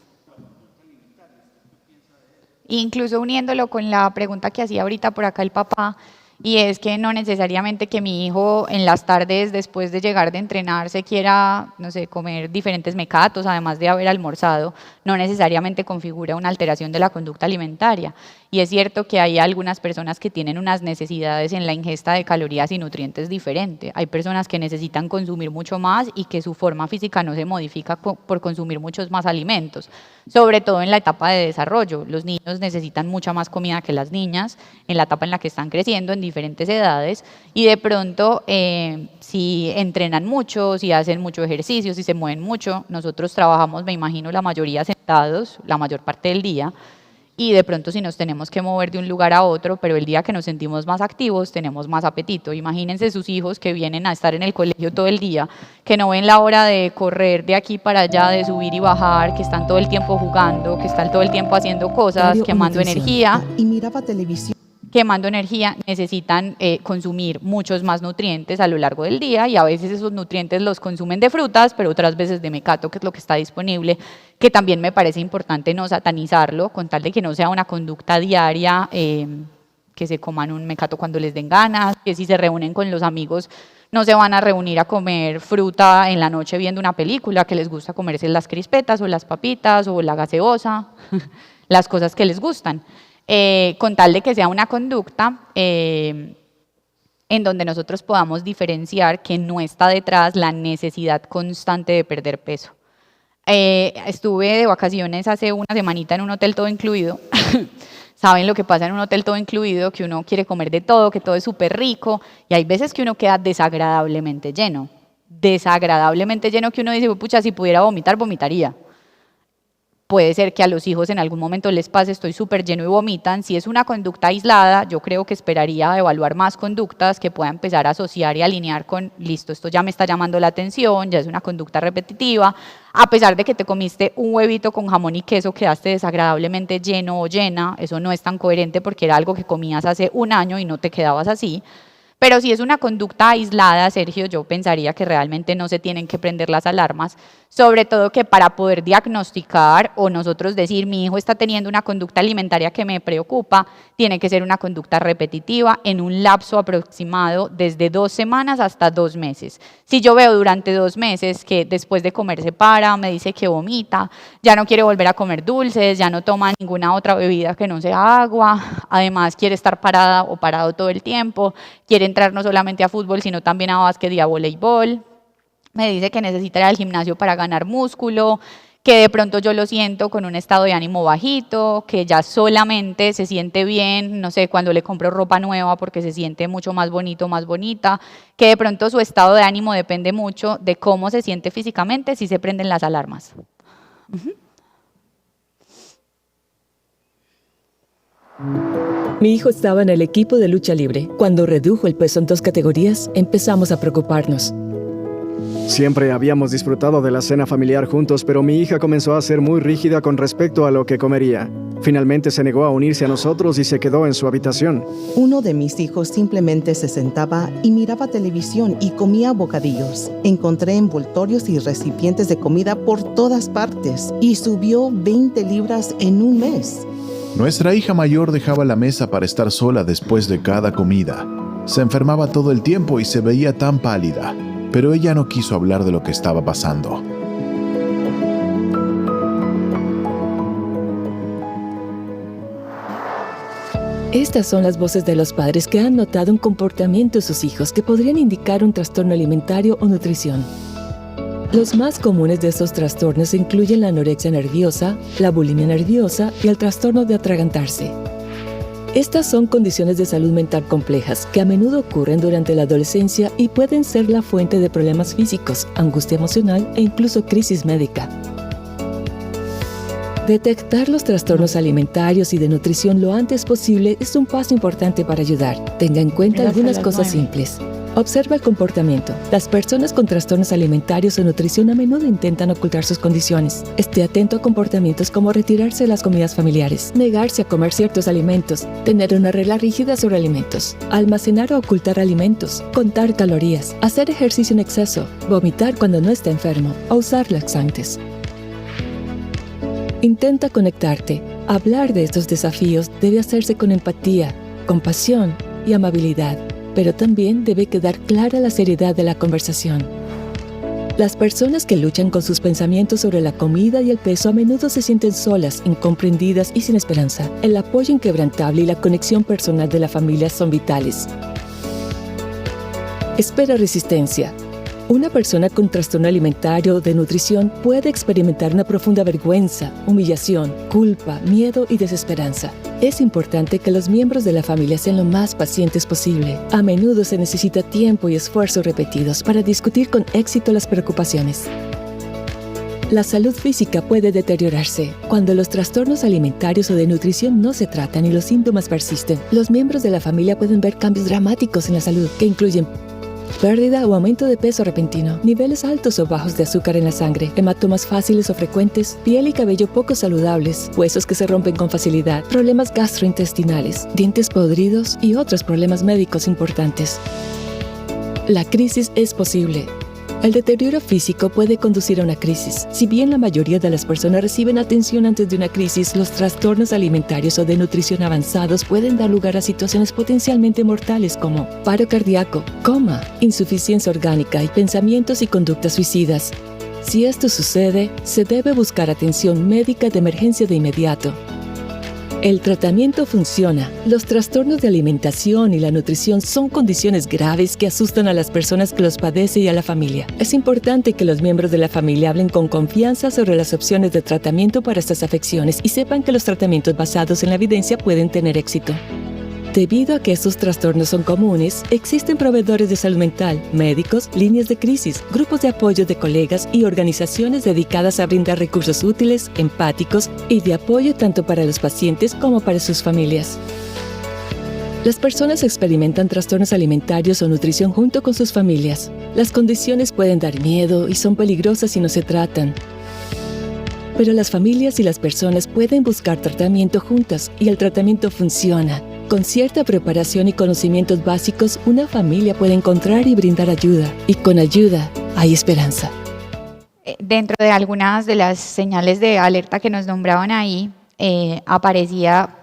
Incluso uniéndolo con la pregunta que hacía ahorita por acá el papá, y es que no necesariamente que mi hijo en las tardes después de llegar de entrenar se quiera, no sé, comer diferentes mecatos, además de haber almorzado, no necesariamente configura una alteración de la conducta alimentaria. Y es cierto que hay algunas personas que tienen unas necesidades en la ingesta de calorías y nutrientes diferentes. Hay personas que necesitan consumir mucho más y que su forma física no se modifica por consumir muchos más alimentos, sobre todo en la etapa de desarrollo. Los niños necesitan mucha más comida que las niñas en la etapa en la que están creciendo, en diferentes edades, y de pronto si entrenan mucho, si hacen mucho ejercicio, si se mueven mucho, nosotros trabajamos, me imagino, la mayoría sentados, la mayor parte del día, y de pronto si nos tenemos que mover de un lugar a otro, pero el día que nos sentimos más activos tenemos más apetito. Imagínense sus hijos que vienen a estar en el colegio todo el día, que no ven la hora de correr de aquí para allá, de subir y bajar, que están todo el tiempo jugando, que están todo el tiempo haciendo cosas, quemando energía. Y miraba televisión. Quemando energía, necesitan consumir muchos más nutrientes a lo largo del día y a veces esos nutrientes los consumen de frutas, pero otras veces de mecato, que es lo que está disponible, que también me parece importante no satanizarlo, con tal de que no sea una conducta diaria, que se coman un mecato cuando les den ganas, que si se reúnen con los amigos no se van a reunir a comer fruta en la noche viendo una película, que les gusta comerse las crispetas o las papitas o la gaseosa, las cosas que les gustan. Con tal de que sea una conducta en donde nosotros podamos diferenciar que no está detrás la necesidad constante de perder peso. Estuve de vacaciones hace una semanita en un hotel todo incluido. Saben lo que pasa en un hotel todo incluido, que uno quiere comer de todo, que todo es súper rico, y hay veces que uno queda desagradablemente lleno, que uno dice, pucha, si pudiera vomitar, vomitaría. Puede ser que a los hijos en algún momento les pase, estoy súper lleno y vomitan. Si es una conducta aislada, yo creo que esperaría evaluar más conductas que pueda empezar a asociar y alinear con, listo, esto ya me está llamando la atención, ya es una conducta repetitiva. A pesar de que te comiste un huevito con jamón y queso, quedaste desagradablemente lleno o llena, eso no es tan coherente porque era algo que comías hace un año y no te quedabas así. Pero si es una conducta aislada, Sergio, yo pensaría que realmente no se tienen que prender las alarmas, sobre todo que para poder diagnosticar o nosotros decir mi hijo está teniendo una conducta alimentaria que me preocupa, tiene que ser una conducta repetitiva en un lapso aproximado desde 2 semanas hasta 2 meses. Si yo veo durante 2 meses que después de comer se para, me dice que vomita, ya no quiere volver a comer dulces, ya no toma ninguna otra bebida que no sea agua, además quiere estar parada o parado todo el tiempo, quiere entrar no solamente a fútbol, sino también a básquet y a voleibol. Me dice que necesita ir al gimnasio para ganar músculo, que de pronto yo lo siento con un estado de ánimo bajito, que ya solamente se siente bien, no sé, cuando le compro ropa nueva porque se siente mucho más bonito, más bonita, que de pronto su estado de ánimo depende mucho de cómo se siente físicamente, si se prenden las alarmas. Mi hijo estaba en el equipo de lucha libre. Cuando redujo el peso en 2 categorías, empezamos a preocuparnos. Siempre habíamos disfrutado de la cena familiar juntos, pero mi hija comenzó a ser muy rígida con respecto a lo que comería. Finalmente se negó a unirse a nosotros y se quedó en su habitación. Uno de mis hijos simplemente se sentaba y miraba televisión y comía bocadillos. Encontré envoltorios y recipientes de comida por todas partes y subió 20 libras en un mes. Nuestra hija mayor dejaba la mesa para estar sola después de cada comida. Se enfermaba todo el tiempo y se veía tan pálida, pero ella no quiso hablar de lo que estaba pasando. Estas son las voces de los padres que han notado un comportamiento en sus hijos que podrían indicar un trastorno alimentario o nutrición. Los más comunes de estos trastornos incluyen la anorexia nerviosa, la bulimia nerviosa y el trastorno de atragantarse. Estas son condiciones de salud mental complejas que a menudo ocurren durante la adolescencia y pueden ser la fuente de problemas físicos, angustia emocional e incluso crisis médica. Detectar los trastornos alimentarios y de nutrición lo antes posible es un paso importante para ayudar. Tenga en cuenta algunas cosas simples. Observa el comportamiento. Las personas con trastornos alimentarios o nutrición a menudo intentan ocultar sus condiciones. Esté atento a comportamientos como retirarse de las comidas familiares, negarse a comer ciertos alimentos, tener una regla rígida sobre alimentos, almacenar o ocultar alimentos, contar calorías, hacer ejercicio en exceso, vomitar cuando no está enfermo o usar laxantes. Intenta conectarte. Hablar de estos desafíos debe hacerse con empatía, compasión y amabilidad, pero también debe quedar clara la seriedad de la conversación. Las personas que luchan con sus pensamientos sobre la comida y el peso a menudo se sienten solas, incomprendidas y sin esperanza. El apoyo inquebrantable y la conexión personal de la familia son vitales. Espera resistencia. Una persona con trastorno alimentario o de nutrición puede experimentar una profunda vergüenza, humillación, culpa, miedo y desesperanza. Es importante que los miembros de la familia sean lo más pacientes posible. A menudo se necesita tiempo y esfuerzos repetidos para discutir con éxito las preocupaciones. La salud física puede deteriorarse. Cuando los trastornos alimentarios o de nutrición no se tratan y los síntomas persisten, los miembros de la familia pueden ver cambios dramáticos en la salud que incluyen pérdida o aumento de peso repentino, niveles altos o bajos de azúcar en la sangre, hematomas fáciles o frecuentes, piel y cabello poco saludables, huesos que se rompen con facilidad, problemas gastrointestinales, dientes podridos y otros problemas médicos importantes. La crisis es posible. El deterioro físico puede conducir a una crisis. Si bien la mayoría de las personas reciben atención antes de una crisis, los trastornos alimentarios o de nutrición avanzados pueden dar lugar a situaciones potencialmente mortales como paro cardíaco, coma, insuficiencia orgánica y pensamientos y conductas suicidas. Si esto sucede, se debe buscar atención médica de emergencia de inmediato. El tratamiento funciona. Los trastornos de alimentación y la nutrición son condiciones graves que asustan a las personas que los padecen y a la familia. Es importante que los miembros de la familia hablen con confianza sobre las opciones de tratamiento para estas afecciones y sepan que los tratamientos basados en la evidencia pueden tener éxito. Debido a que estos trastornos son comunes, existen proveedores de salud mental, médicos, líneas de crisis, grupos de apoyo de colegas y organizaciones dedicadas a brindar recursos útiles, empáticos y de apoyo tanto para los pacientes como para sus familias. Las personas experimentan trastornos alimentarios o nutrición junto con sus familias. Las condiciones pueden dar miedo y son peligrosas si no se tratan. Pero las familias y las personas pueden buscar tratamiento juntas y el tratamiento funciona. Con cierta preparación y conocimientos básicos, una familia puede encontrar y brindar ayuda. Y con ayuda hay esperanza. Dentro de algunas de las señales de alerta que nos nombraban ahí, aparecía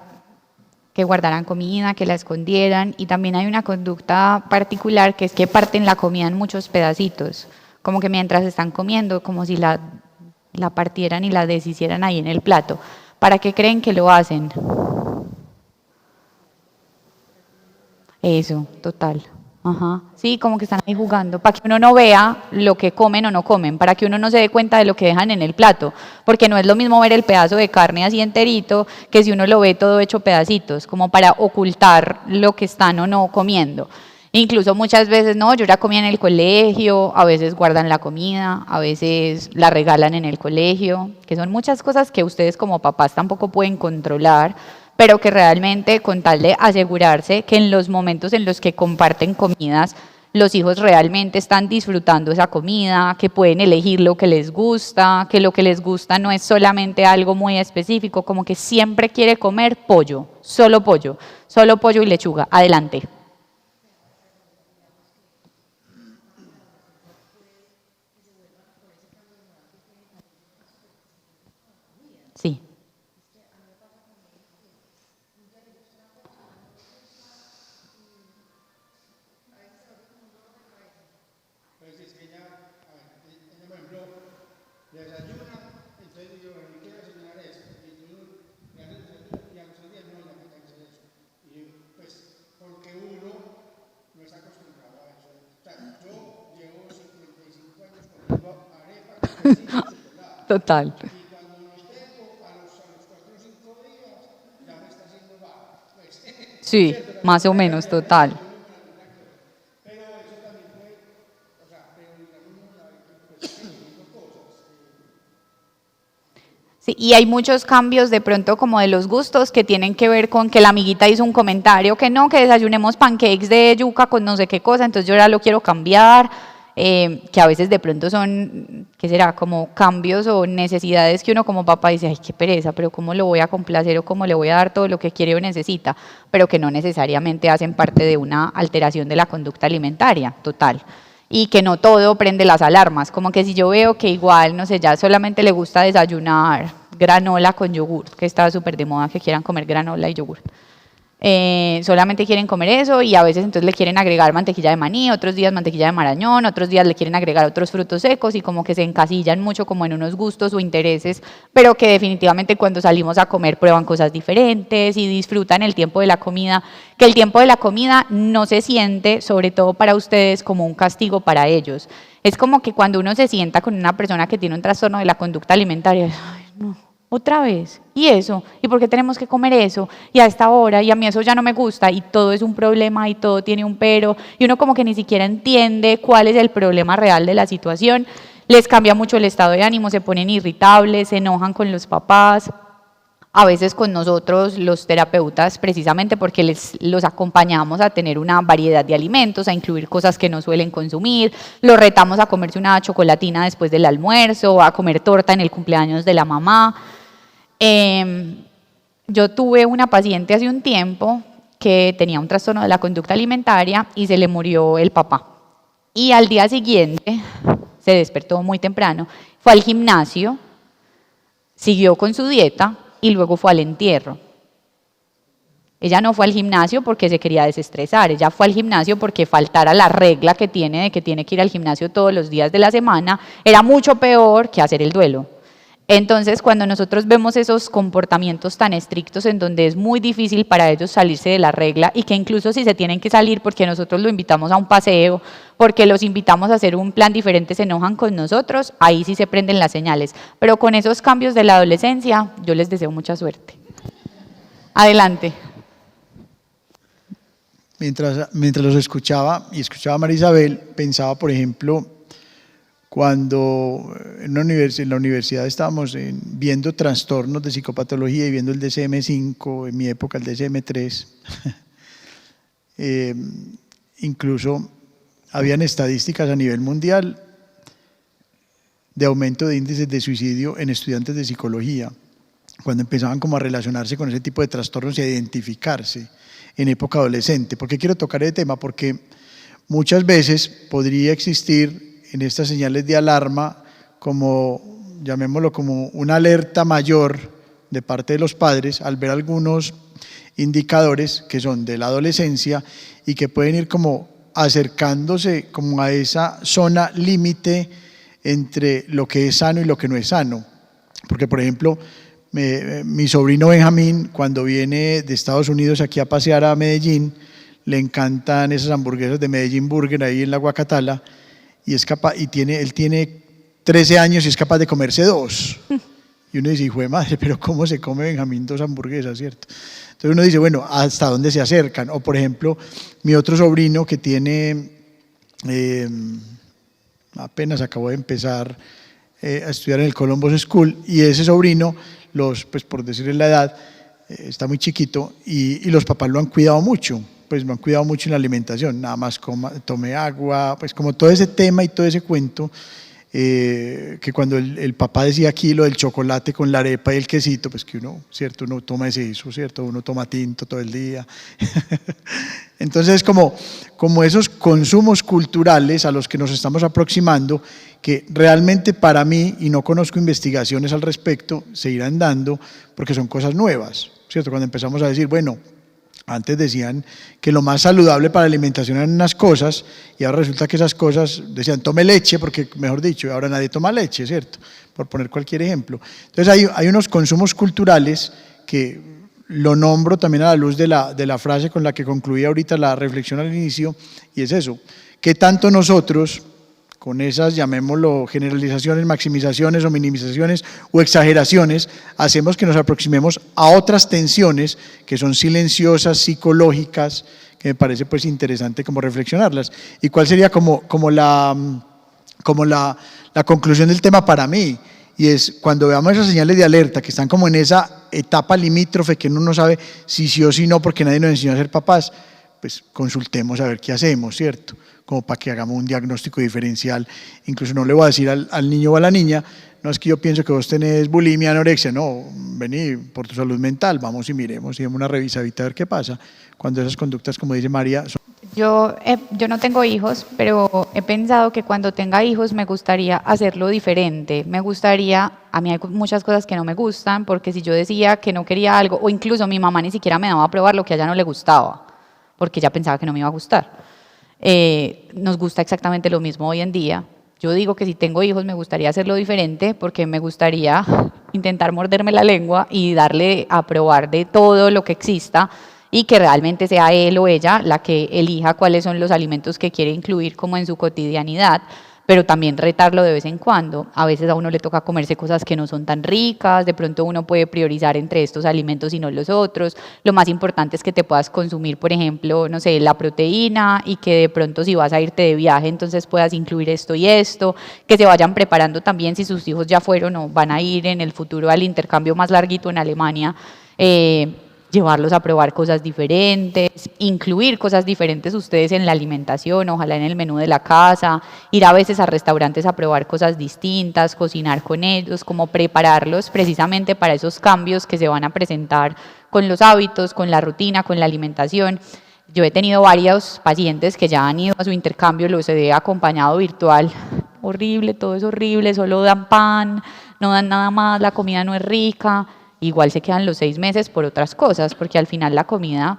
que guardaran comida, que la escondieran, y también hay una conducta particular que es que parten la comida en muchos pedacitos, como que mientras están comiendo, como si la partieran y la deshicieran ahí en el plato. ¿Para qué creen que lo hacen? Eso, total. Ajá. Sí, como que están ahí jugando, para que uno no vea lo que comen o no comen, para que uno no se dé cuenta de lo que dejan en el plato, porque no es lo mismo ver el pedazo de carne así enterito que si uno lo ve todo hecho pedacitos, como para ocultar lo que están o no comiendo. Incluso muchas veces, no, yo ya comía en el colegio, a veces guardan la comida, a veces la regalan en el colegio, que son muchas cosas que ustedes como papás tampoco pueden controlar, pero que realmente con tal de asegurarse que en los momentos en los que comparten comidas, los hijos realmente están disfrutando esa comida, que pueden elegir lo que les gusta, que lo que les gusta no es solamente algo muy específico, como que siempre quiere comer pollo solo pollo y lechuga. Adelante. Sí. Total. Sí, más o menos, total. Sí, y hay muchos cambios de pronto como de los gustos que tienen que ver con que la amiguita hizo un comentario que no, que desayunemos pancakes de yuca con no sé qué cosa, entonces yo ahora lo quiero cambiar, que a veces de pronto son, ¿qué será? Como cambios o necesidades que uno como papá dice, ay, qué pereza, pero ¿cómo lo voy a complacer o cómo le voy a dar todo lo que quiere o necesita? Pero que no necesariamente hacen parte de una alteración de la conducta alimentaria, total. Y que no todo prende las alarmas, como que si yo veo que igual, no sé, ya solamente le gusta desayunar granola con yogur, que está súper de moda que quieran comer granola y yogur. Solamente quieren comer eso y a veces entonces le quieren agregar mantequilla de maní, otros días mantequilla de marañón, otros días le quieren agregar otros frutos secos y como que se encasillan mucho como en unos gustos o intereses, pero que definitivamente cuando salimos a comer prueban cosas diferentes y disfrutan el tiempo de la comida, que el tiempo de la comida no se siente, sobre todo para ustedes, como un castigo para ellos. Es como que cuando uno se sienta con una persona que tiene un trastorno de la conducta alimentaria, ay, no, otra vez, y eso, y por qué tenemos que comer eso, y a esta hora, y a mí eso ya no me gusta, y todo es un problema, y todo tiene un pero, y uno como que ni siquiera entiende cuál es el problema real de la situación, les cambia mucho el estado de ánimo, se ponen irritables, se enojan con los papás, a veces con nosotros los terapeutas, precisamente porque los acompañamos a tener una variedad de alimentos, a incluir cosas que no suelen consumir, los retamos a comerse una chocolatina después del almuerzo, a comer torta en el cumpleaños de la mamá. Yo tuve una paciente hace un tiempo que tenía un trastorno de la conducta alimentaria y se le murió el papá. Y al día siguiente se despertó muy temprano, fue al gimnasio, siguió con su dieta y luego fue al entierro. Ella no fue al gimnasio porque se quería desestresar, ella fue al gimnasio porque faltar a la regla que tiene de que tiene que ir al gimnasio todos los días de la semana era mucho peor que hacer el duelo. Entonces, cuando nosotros vemos esos comportamientos tan estrictos en donde es muy difícil para ellos salirse de la regla y que incluso si se tienen que salir porque nosotros lo invitamos a un paseo, porque los invitamos a hacer un plan diferente, se enojan con nosotros, ahí sí se prenden las señales. Pero con esos cambios de la adolescencia, yo les deseo mucha suerte. Adelante. Mientras los escuchaba y escuchaba a María Isabel, pensaba, por ejemplo, cuando en la universidad estábamos viendo trastornos de psicopatología y viendo el DSM-5, en mi época el DSM-3, incluso habían estadísticas a nivel mundial de aumento de índices de suicidio en estudiantes de psicología, cuando empezaban como a relacionarse con ese tipo de trastornos y a identificarse en época adolescente. ¿Por qué quiero tocar ese tema? Porque muchas veces podría existir en estas señales de alarma como, llamémoslo como una alerta mayor de parte de los padres al ver algunos indicadores que son de la adolescencia y que pueden ir como acercándose como a esa zona límite entre lo que es sano y lo que no es sano. Porque, por ejemplo, mi sobrino Benjamín, cuando viene de Estados Unidos aquí a pasear a Medellín, le encantan esas hamburguesas de Medellín Burger ahí en la Guacatala, y es capaz, él tiene 13 años y es capaz de comerse 2. Y uno dice, hijo de madre, pero ¿cómo se come Benjamín 2 hamburguesas, cierto? Entonces uno dice, bueno, ¿hasta dónde se acercan? O por ejemplo, mi otro sobrino que tiene, apenas acabó de empezar a estudiar en el Columbus School, y ese sobrino, pues por decirle la edad, está muy chiquito y los papás lo han cuidado mucho, pues lo han cuidado mucho en la alimentación, nada más tome agua, pues como todo ese tema y todo ese cuento, que cuando el papá decía aquí lo del chocolate con la arepa y el quesito, pues que uno, ¿cierto? Uno toma eso, ¿cierto? Uno toma tinto todo el día. Entonces, como esos consumos culturales a los que nos estamos aproximando, que realmente para mí, y no conozco investigaciones al respecto, se irán dando porque son cosas nuevas, ¿cierto? Cuando empezamos a decir, bueno, antes decían que lo más saludable para la alimentación eran unas cosas y ahora resulta que esas cosas, decían tome leche, porque mejor dicho, ahora nadie toma leche, ¿cierto? Por poner cualquier ejemplo. Entonces hay unos consumos culturales que lo nombro también a la luz de la frase con la que concluí ahorita la reflexión al inicio, y es eso, que tanto nosotros, con esas, llamémoslo, generalizaciones, maximizaciones o minimizaciones o exageraciones, hacemos que nos aproximemos a otras tensiones que son silenciosas, psicológicas, que me parece pues interesante como reflexionarlas. ¿Y cuál sería como la conclusión del tema para mí? Y es cuando veamos esas señales de alerta que están como en esa etapa limítrofe que uno no sabe si sí o si no porque nadie nos enseñó a ser papás, pues consultemos a ver qué hacemos, ¿cierto? Como para que hagamos un diagnóstico diferencial. Incluso no le voy a decir al niño o a la niña, no es que yo pienso que vos tenés bulimia, anorexia, no, vení por tu salud mental, vamos y miremos y demos una revisadita a ver qué pasa. Cuando esas conductas, como dice María, son... Yo no tengo hijos, pero he pensado que cuando tenga hijos me gustaría hacerlo diferente. Me gustaría, a mí hay muchas cosas que no me gustan, porque si yo decía que no quería algo, o incluso mi mamá ni siquiera me daba a probar lo que a ella no le gustaba, porque ella pensaba que no me iba a gustar. Nos gusta exactamente lo mismo hoy en día. Yo digo que si tengo hijos me gustaría hacerlo diferente porque me gustaría intentar morderme la lengua y darle a probar de todo lo que exista y que realmente sea él o ella la que elija cuáles son los alimentos que quiere incluir como en su cotidianidad, pero también retarlo de vez en cuando. A veces a uno le toca comerse cosas que no son tan ricas, de pronto uno puede priorizar entre estos alimentos y no los otros. Lo más importante es que te puedas consumir, por ejemplo, no sé, la proteína y que de pronto si vas a irte de viaje, entonces puedas incluir esto y esto, que se vayan preparando también si sus hijos ya fueron o van a ir en el futuro al intercambio más larguito en Alemania, llevarlos a probar cosas diferentes, incluir cosas diferentes ustedes en la alimentación, ojalá en el menú de la casa, ir a veces a restaurantes a probar cosas distintas, cocinar con ellos, como prepararlos precisamente para esos cambios que se van a presentar con los hábitos, con la rutina, con la alimentación. Yo he tenido varios pacientes que ya han ido a su intercambio, los he acompañado virtual, horrible, todo es horrible, solo dan pan, no dan nada más, la comida no es rica. Igual se quedan los 6 meses por otras cosas, porque al final la comida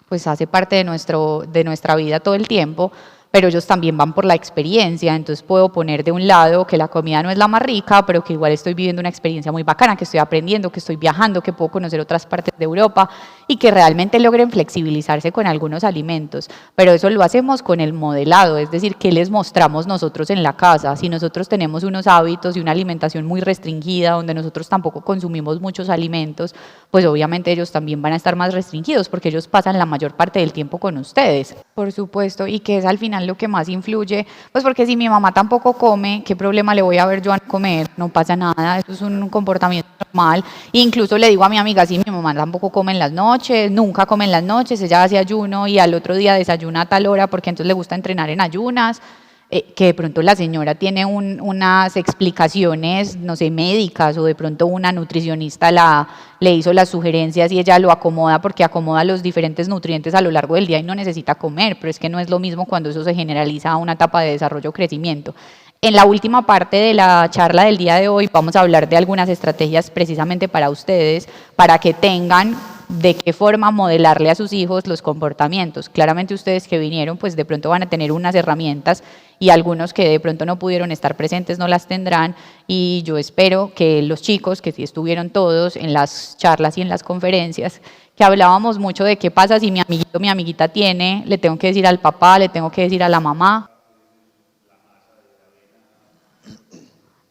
pues hace parte de nuestra vida todo el tiempo, pero ellos también van por la experiencia, entonces puedo poner de un lado que la comida no es la más rica, pero que igual estoy viviendo una experiencia muy bacana, que estoy aprendiendo, que estoy viajando, que puedo conocer otras partes de Europa y que realmente logren flexibilizarse con algunos alimentos, pero eso lo hacemos con el modelado, es decir, ¿qué les mostramos nosotros en la casa? Si nosotros tenemos unos hábitos y una alimentación muy restringida, donde nosotros tampoco consumimos muchos alimentos, pues obviamente ellos también van a estar más restringidos, porque ellos pasan la mayor parte del tiempo con ustedes, por supuesto, y que es al final lo que más influye, pues porque si mi mamá tampoco come, ¿qué problema le voy a ver yo a comer? No pasa nada, eso es un comportamiento normal. Incluso le digo a mi amiga, sí, mi mamá tampoco come en las noches, nunca come en las noches, ella hace ayuno y al otro día desayuna a tal hora porque entonces le gusta entrenar en ayunas. Que de pronto la señora tiene unas explicaciones, no sé, médicas, o de pronto una nutricionista le hizo las sugerencias y ella lo acomoda porque acomoda los diferentes nutrientes a lo largo del día y no necesita comer, pero es que no es lo mismo cuando eso se generaliza a una etapa de desarrollo o crecimiento. En la última parte de la charla del día de hoy vamos a hablar de algunas estrategias precisamente para ustedes, para que tengan de qué forma modelarle a sus hijos los comportamientos. Claramente ustedes que vinieron, pues de pronto van a tener unas herramientas y algunos que de pronto no pudieron estar presentes no las tendrán, y yo espero que los chicos, que sí estuvieron todos en las charlas y en las conferencias, que hablábamos mucho de qué pasa si mi amiguito, mi amiguita tiene, le tengo que decir al papá, le tengo que decir a la mamá.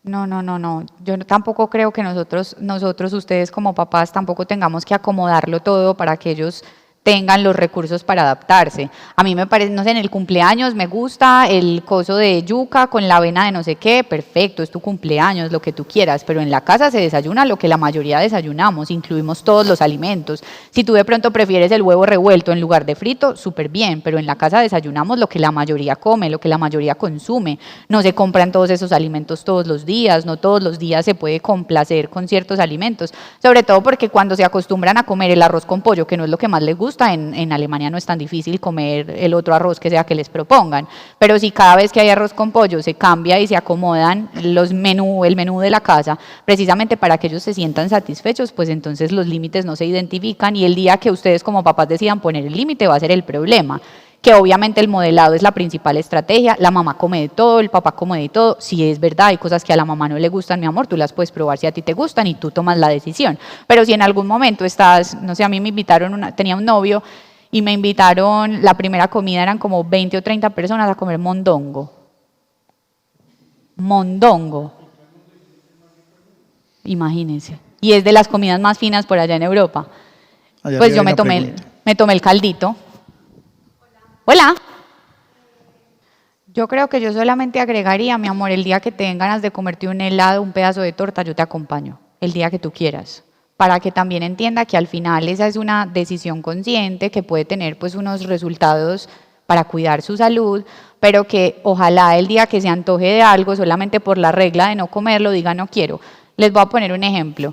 No. Yo tampoco creo que nosotros, ustedes como papás, tampoco tengamos que acomodarlo todo para que ellos tengan los recursos para adaptarse. A mí me parece, no sé, en el cumpleaños me gusta el coso de yuca con la avena de no sé qué, perfecto, es tu cumpleaños, lo que tú quieras, pero en la casa se desayuna lo que la mayoría desayunamos, incluimos todos los alimentos. Si tú de pronto prefieres el huevo revuelto en lugar de frito, súper bien, pero en la casa desayunamos lo que la mayoría come, lo que la mayoría consume. No se compran todos esos alimentos todos los días, no todos los días se puede complacer con ciertos alimentos, sobre todo porque cuando se acostumbran a comer el arroz con pollo, que no es lo que más les gusta, en Alemania no es tan difícil comer el otro arroz que sea que les propongan, pero si cada vez que hay arroz con pollo se cambia y se acomodan el menú de la casa, precisamente para que ellos se sientan satisfechos, pues entonces los límites no se identifican y el día que ustedes como papás decidan poner el límite va a ser el problema. Que obviamente el modelado es la principal estrategia, la mamá come de todo, el papá come de todo, si es verdad, hay cosas que a la mamá no le gustan, mi amor, tú las puedes probar si a ti te gustan y tú tomas la decisión, pero si en algún momento estás, no sé, a mí me invitaron, tenía un novio y me invitaron, la primera comida eran como 20 o 30 personas a comer mondongo, imagínense, y es de las comidas más finas por allá en Europa, Allá pues arriba yo hay me una tomé pregunta. el caldito. Hola. Yo creo que yo solamente agregaría, mi amor, el día que te den ganas de comerte un helado, un pedazo de torta, yo te acompaño, el día que tú quieras, para que también entienda que al final esa es una decisión consciente que puede tener pues unos resultados para cuidar su salud, pero que ojalá el día que se antoje de algo, solamente por la regla de no comerlo, diga no quiero. Les voy a poner un ejemplo.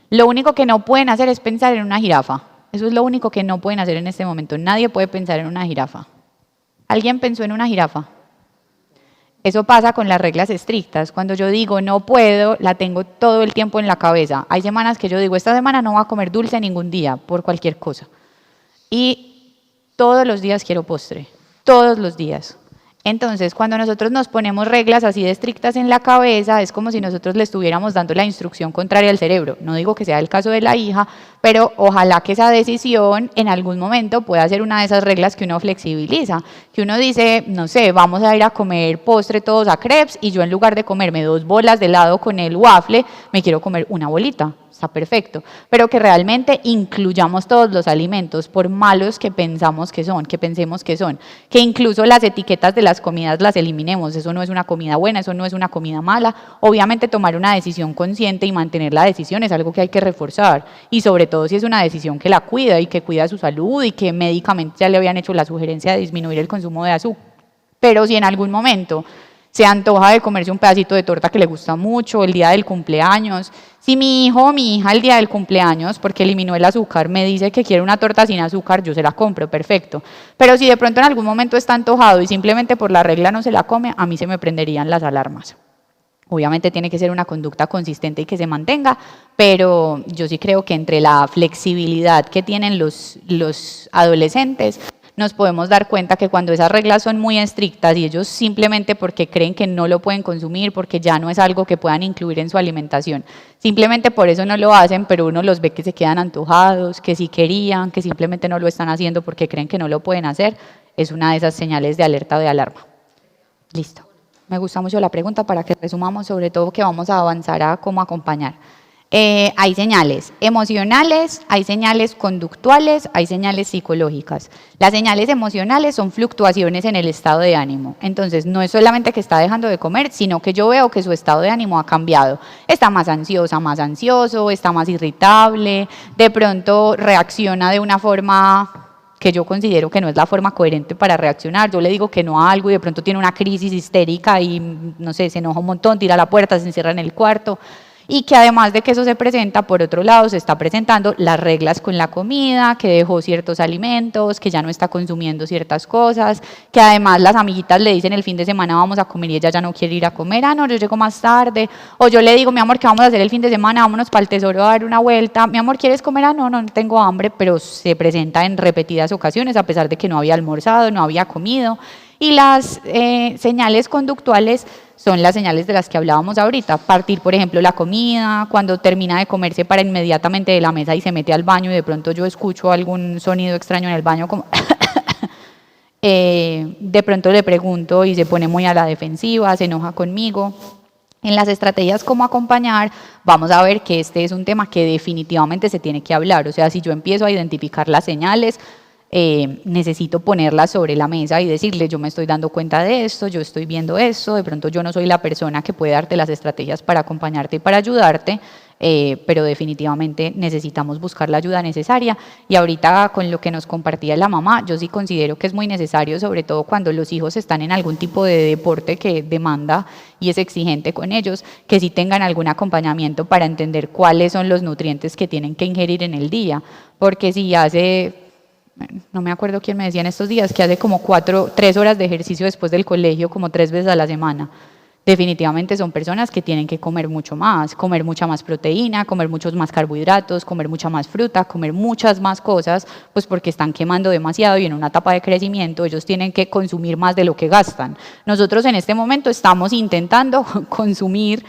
Lo único que no pueden hacer es pensar en una jirafa. Eso es lo único que no pueden hacer en este momento. Nadie puede pensar en una jirafa. ¿Alguien pensó en una jirafa? Eso pasa con las reglas estrictas. Cuando yo digo no puedo, la tengo todo el tiempo en la cabeza. Hay semanas que yo digo, esta semana no voy a comer dulce ningún día, por cualquier cosa. Y todos los días quiero postre, todos los días. Entonces, cuando nosotros nos ponemos reglas así de estrictas en la cabeza, es como si nosotros le estuviéramos dando la instrucción contraria al cerebro. No digo que sea el caso de la hija, pero ojalá que esa decisión en algún momento pueda ser una de esas reglas que uno flexibiliza. Que uno dice, no sé, vamos a ir a comer postre todos a crepes y yo en lugar de comerme 2 bolas de helado con el waffle, me quiero comer una bolita. Está perfecto, pero que realmente incluyamos todos los alimentos, por malos que pensemos que son, que incluso las etiquetas de las comidas las eliminemos, eso no es una comida buena, eso no es una comida mala, obviamente tomar una decisión consciente y mantener la decisión es algo que hay que reforzar, y sobre todo si es una decisión que la cuida y que cuida su salud y que médicamente ya le habían hecho la sugerencia de disminuir el consumo de azúcar, pero si en algún momento se antoja de comerse un pedacito de torta que le gusta mucho, el día del cumpleaños. Si mi hijo o mi hija el día del cumpleaños, porque eliminó el azúcar, me dice que quiere una torta sin azúcar, yo se la compro, perfecto. Pero si de pronto en algún momento está antojado y simplemente por la regla no se la come, a mí se me prenderían las alarmas. Obviamente tiene que ser una conducta consistente y que se mantenga, pero yo sí creo que entre la flexibilidad que tienen los adolescentes, nos podemos dar cuenta que cuando esas reglas son muy estrictas y ellos simplemente porque creen que no lo pueden consumir, porque ya no es algo que puedan incluir en su alimentación, simplemente por eso no lo hacen, pero uno los ve que se quedan antojados, que sí querían, que simplemente no lo están haciendo porque creen que no lo pueden hacer, es una de esas señales de alerta o de alarma. Listo. Me gusta mucho la pregunta para que resumamos, sobre todo que vamos a avanzar a cómo acompañar. Hay señales emocionales, hay señales conductuales, hay señales psicológicas. Las señales emocionales son fluctuaciones en el estado de ánimo. Entonces, no es solamente que está dejando de comer, sino que yo veo que su estado de ánimo ha cambiado. Está más ansiosa, más ansioso, está más irritable, de pronto reacciona de una forma que yo considero que no es la forma coherente para reaccionar. Yo le digo que no a algo y de pronto tiene una crisis histérica y, no sé, se enoja un montón, tira la puerta, se encierra en el cuarto. Y que además de que eso se presenta, por otro lado se está presentando las reglas con la comida, que dejó ciertos alimentos, que ya no está consumiendo ciertas cosas, que además las amiguitas le dicen el fin de semana vamos a comer y ella ya no quiere ir a comer, no, yo llego más tarde, o yo le digo, mi amor, ¿qué vamos a hacer el fin de semana? Vámonos para el Tesoro a dar una vuelta, mi amor, ¿quieres comer? No, no tengo hambre, pero se presenta en repetidas ocasiones, a pesar de que no había almorzado, no había comido. Y las señales conductuales son las señales de las que hablábamos ahorita. Partir, por ejemplo, la comida, cuando termina de comer se para inmediatamente de la mesa y se mete al baño y de pronto yo escucho algún sonido extraño en el baño como de pronto le pregunto y se pone muy a la defensiva, se enoja conmigo. En las estrategias cómo acompañar, vamos a ver que este es un tema que definitivamente se tiene que hablar. O sea, si yo empiezo a identificar las señales, necesito ponerlas sobre la mesa y decirle, yo me estoy dando cuenta de esto, yo estoy viendo esto, de pronto yo no soy la persona que puede darte las estrategias para acompañarte y para ayudarte, pero definitivamente necesitamos buscar la ayuda necesaria. Y ahorita con lo que nos compartía la mamá, yo sí considero que es muy necesario, sobre todo cuando los hijos están en algún tipo de deporte que demanda y es exigente con ellos, que sí tengan algún acompañamiento para entender cuáles son los nutrientes que tienen que ingerir en el día, porque si no me acuerdo quién me decía en estos días, que hace como 3 horas de ejercicio después del colegio, como 3 veces a la semana. Definitivamente son personas que tienen que comer mucho más, comer mucha más proteína, comer muchos más carbohidratos, comer mucha más fruta, comer muchas más cosas, pues porque están quemando demasiado y en una etapa de crecimiento ellos tienen que consumir más de lo que gastan. Nosotros en este momento estamos intentando consumir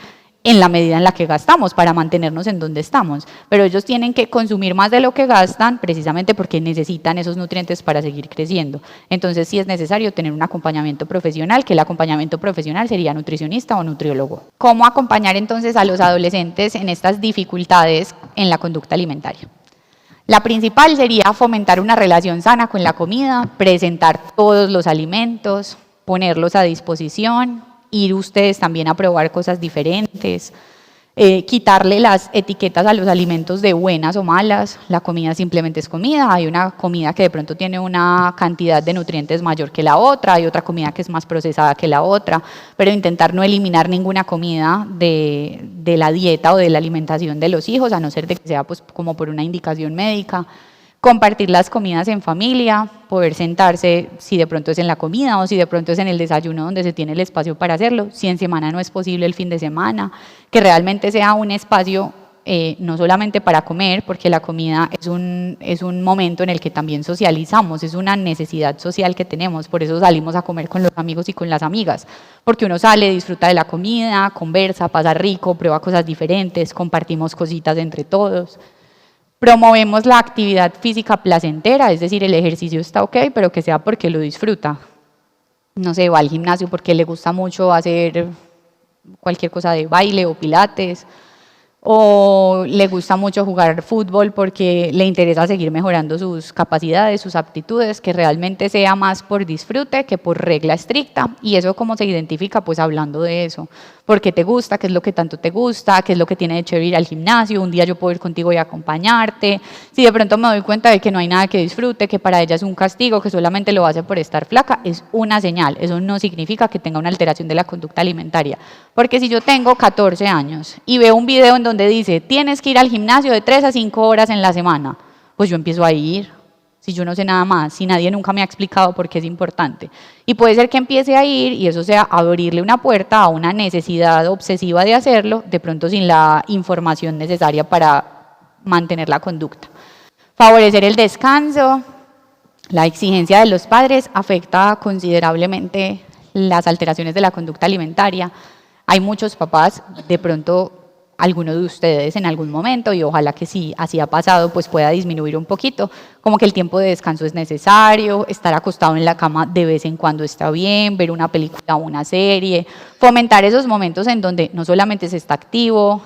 en la medida en la que gastamos para mantenernos en donde estamos, pero ellos tienen que consumir más de lo que gastan precisamente porque necesitan esos nutrientes para seguir creciendo. Entonces sí es necesario tener un acompañamiento profesional, que el acompañamiento profesional sería nutricionista o nutriólogo. ¿Cómo acompañar entonces a los adolescentes en estas dificultades en la conducta alimentaria? La principal sería fomentar una relación sana con la comida, presentar todos los alimentos, ponerlos a disposición, ir ustedes también a probar cosas diferentes, quitarle las etiquetas a los alimentos de buenas o malas. La comida simplemente es comida, hay una comida que de pronto tiene una cantidad de nutrientes mayor que la otra, hay otra comida que es más procesada que la otra, pero intentar no eliminar ninguna comida de la dieta o de la alimentación de los hijos, a no ser de que sea pues como por una indicación médica. Compartir las comidas en familia, poder sentarse si de pronto es en la comida o si de pronto es en el desayuno donde se tiene el espacio para hacerlo, si en semana no es posible el fin de semana, que realmente sea un espacio no solamente para comer, porque la comida es un momento en el que también socializamos, es una necesidad social que tenemos, por eso salimos a comer con los amigos y con las amigas, porque uno sale, disfruta de la comida, conversa, pasa rico, prueba cosas diferentes, compartimos cositas entre todos. Promovemos la actividad física placentera, es decir, el ejercicio está ok, pero que sea porque lo disfruta. No sé, va al gimnasio porque le gusta mucho hacer cualquier cosa de baile o pilates, o le gusta mucho jugar fútbol porque le interesa seguir mejorando sus capacidades, sus aptitudes, que realmente sea más por disfrute que por regla estricta. Y eso cómo se identifica, pues hablando de eso. ¿Por qué te gusta? ¿Qué es lo que tanto te gusta? ¿Qué es lo que tiene de chévere ir al gimnasio? Un día yo puedo ir contigo y acompañarte. Si de pronto me doy cuenta de que no hay nada que disfrute, que para ella es un castigo, que solamente lo hace por estar flaca, es una señal. Eso no significa que tenga una alteración de la conducta alimentaria. Porque si yo tengo 14 años y veo un video en donde dice, tienes que ir al gimnasio de 3 a 5 horas en la semana, pues yo empiezo a ir. Si yo no sé nada más, si nadie nunca me ha explicado por qué es importante. Y puede ser que empiece a ir y eso sea abrirle una puerta a una necesidad obsesiva de hacerlo, de pronto sin la información necesaria para mantener la conducta. Favorecer el descanso. La exigencia de los padres afecta considerablemente las alteraciones de la conducta alimentaria. Hay muchos papás, de pronto alguno de ustedes en algún momento, y ojalá que sí, así ha pasado, pues pueda disminuir un poquito, como que el tiempo de descanso es necesario, estar acostado en la cama de vez en cuando está bien, ver una película o una serie, fomentar esos momentos en donde no solamente se está activo.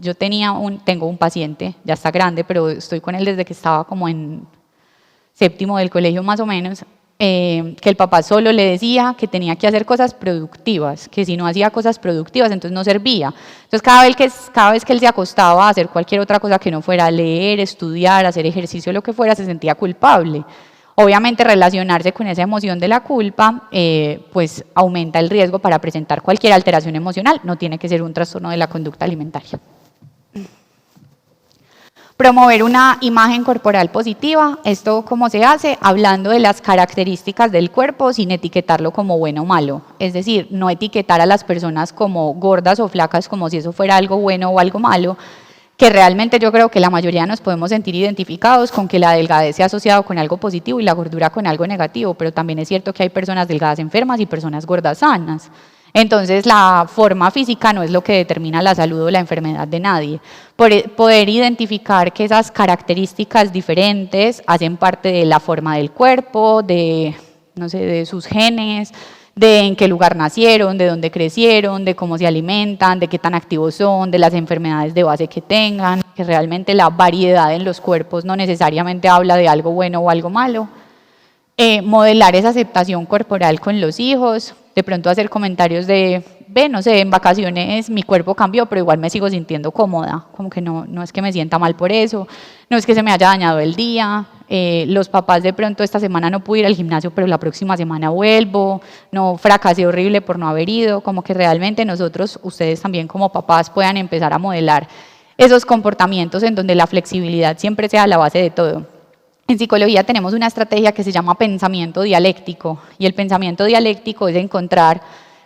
Yo tengo un paciente, ya está grande, pero estoy con él desde que estaba como en 7º del colegio más o menos, que el papá solo le decía que tenía que hacer cosas productivas, que si no hacía cosas productivas entonces no servía. Entonces cada vez que él se acostaba a hacer cualquier otra cosa que no fuera leer, estudiar, hacer ejercicio, lo que fuera, se sentía culpable. Obviamente relacionarse con esa emoción de la culpa pues aumenta el riesgo para presentar cualquier alteración emocional, no tiene que ser un trastorno de la conducta alimentaria. Promover una imagen corporal positiva. ¿Esto cómo se hace? Hablando de las características del cuerpo sin etiquetarlo como bueno o malo. Es decir, no etiquetar a las personas como gordas o flacas como si eso fuera algo bueno o algo malo, que realmente yo creo que la mayoría nos podemos sentir identificados con que la delgadez sea asociado con algo positivo y la gordura con algo negativo, pero también es cierto que hay personas delgadas enfermas y personas gordas sanas. Entonces la forma física no es lo que determina la salud o la enfermedad de nadie. Poder identificar que esas características diferentes hacen parte de la forma del cuerpo, de sus genes, de en qué lugar nacieron, de dónde crecieron, de cómo se alimentan, de qué tan activos son, de las enfermedades de base que tengan, que realmente la variedad en los cuerpos no necesariamente habla de algo bueno o algo malo. Modelar esa aceptación corporal con los hijos, de pronto hacer comentarios de, ve, no sé, en vacaciones mi cuerpo cambió, pero igual me sigo sintiendo cómoda, como que no es que me sienta mal por eso, no es que se me haya dañado el día, los papás de pronto esta semana no pude ir al gimnasio, pero la próxima semana vuelvo, no fracasé horrible por no haber ido, como que realmente nosotros, ustedes también como papás puedan empezar a modelar esos comportamientos en donde la flexibilidad siempre sea la base de todo. En psicología tenemos una estrategia que se llama pensamiento dialéctico, y el pensamiento dialéctico es encontrar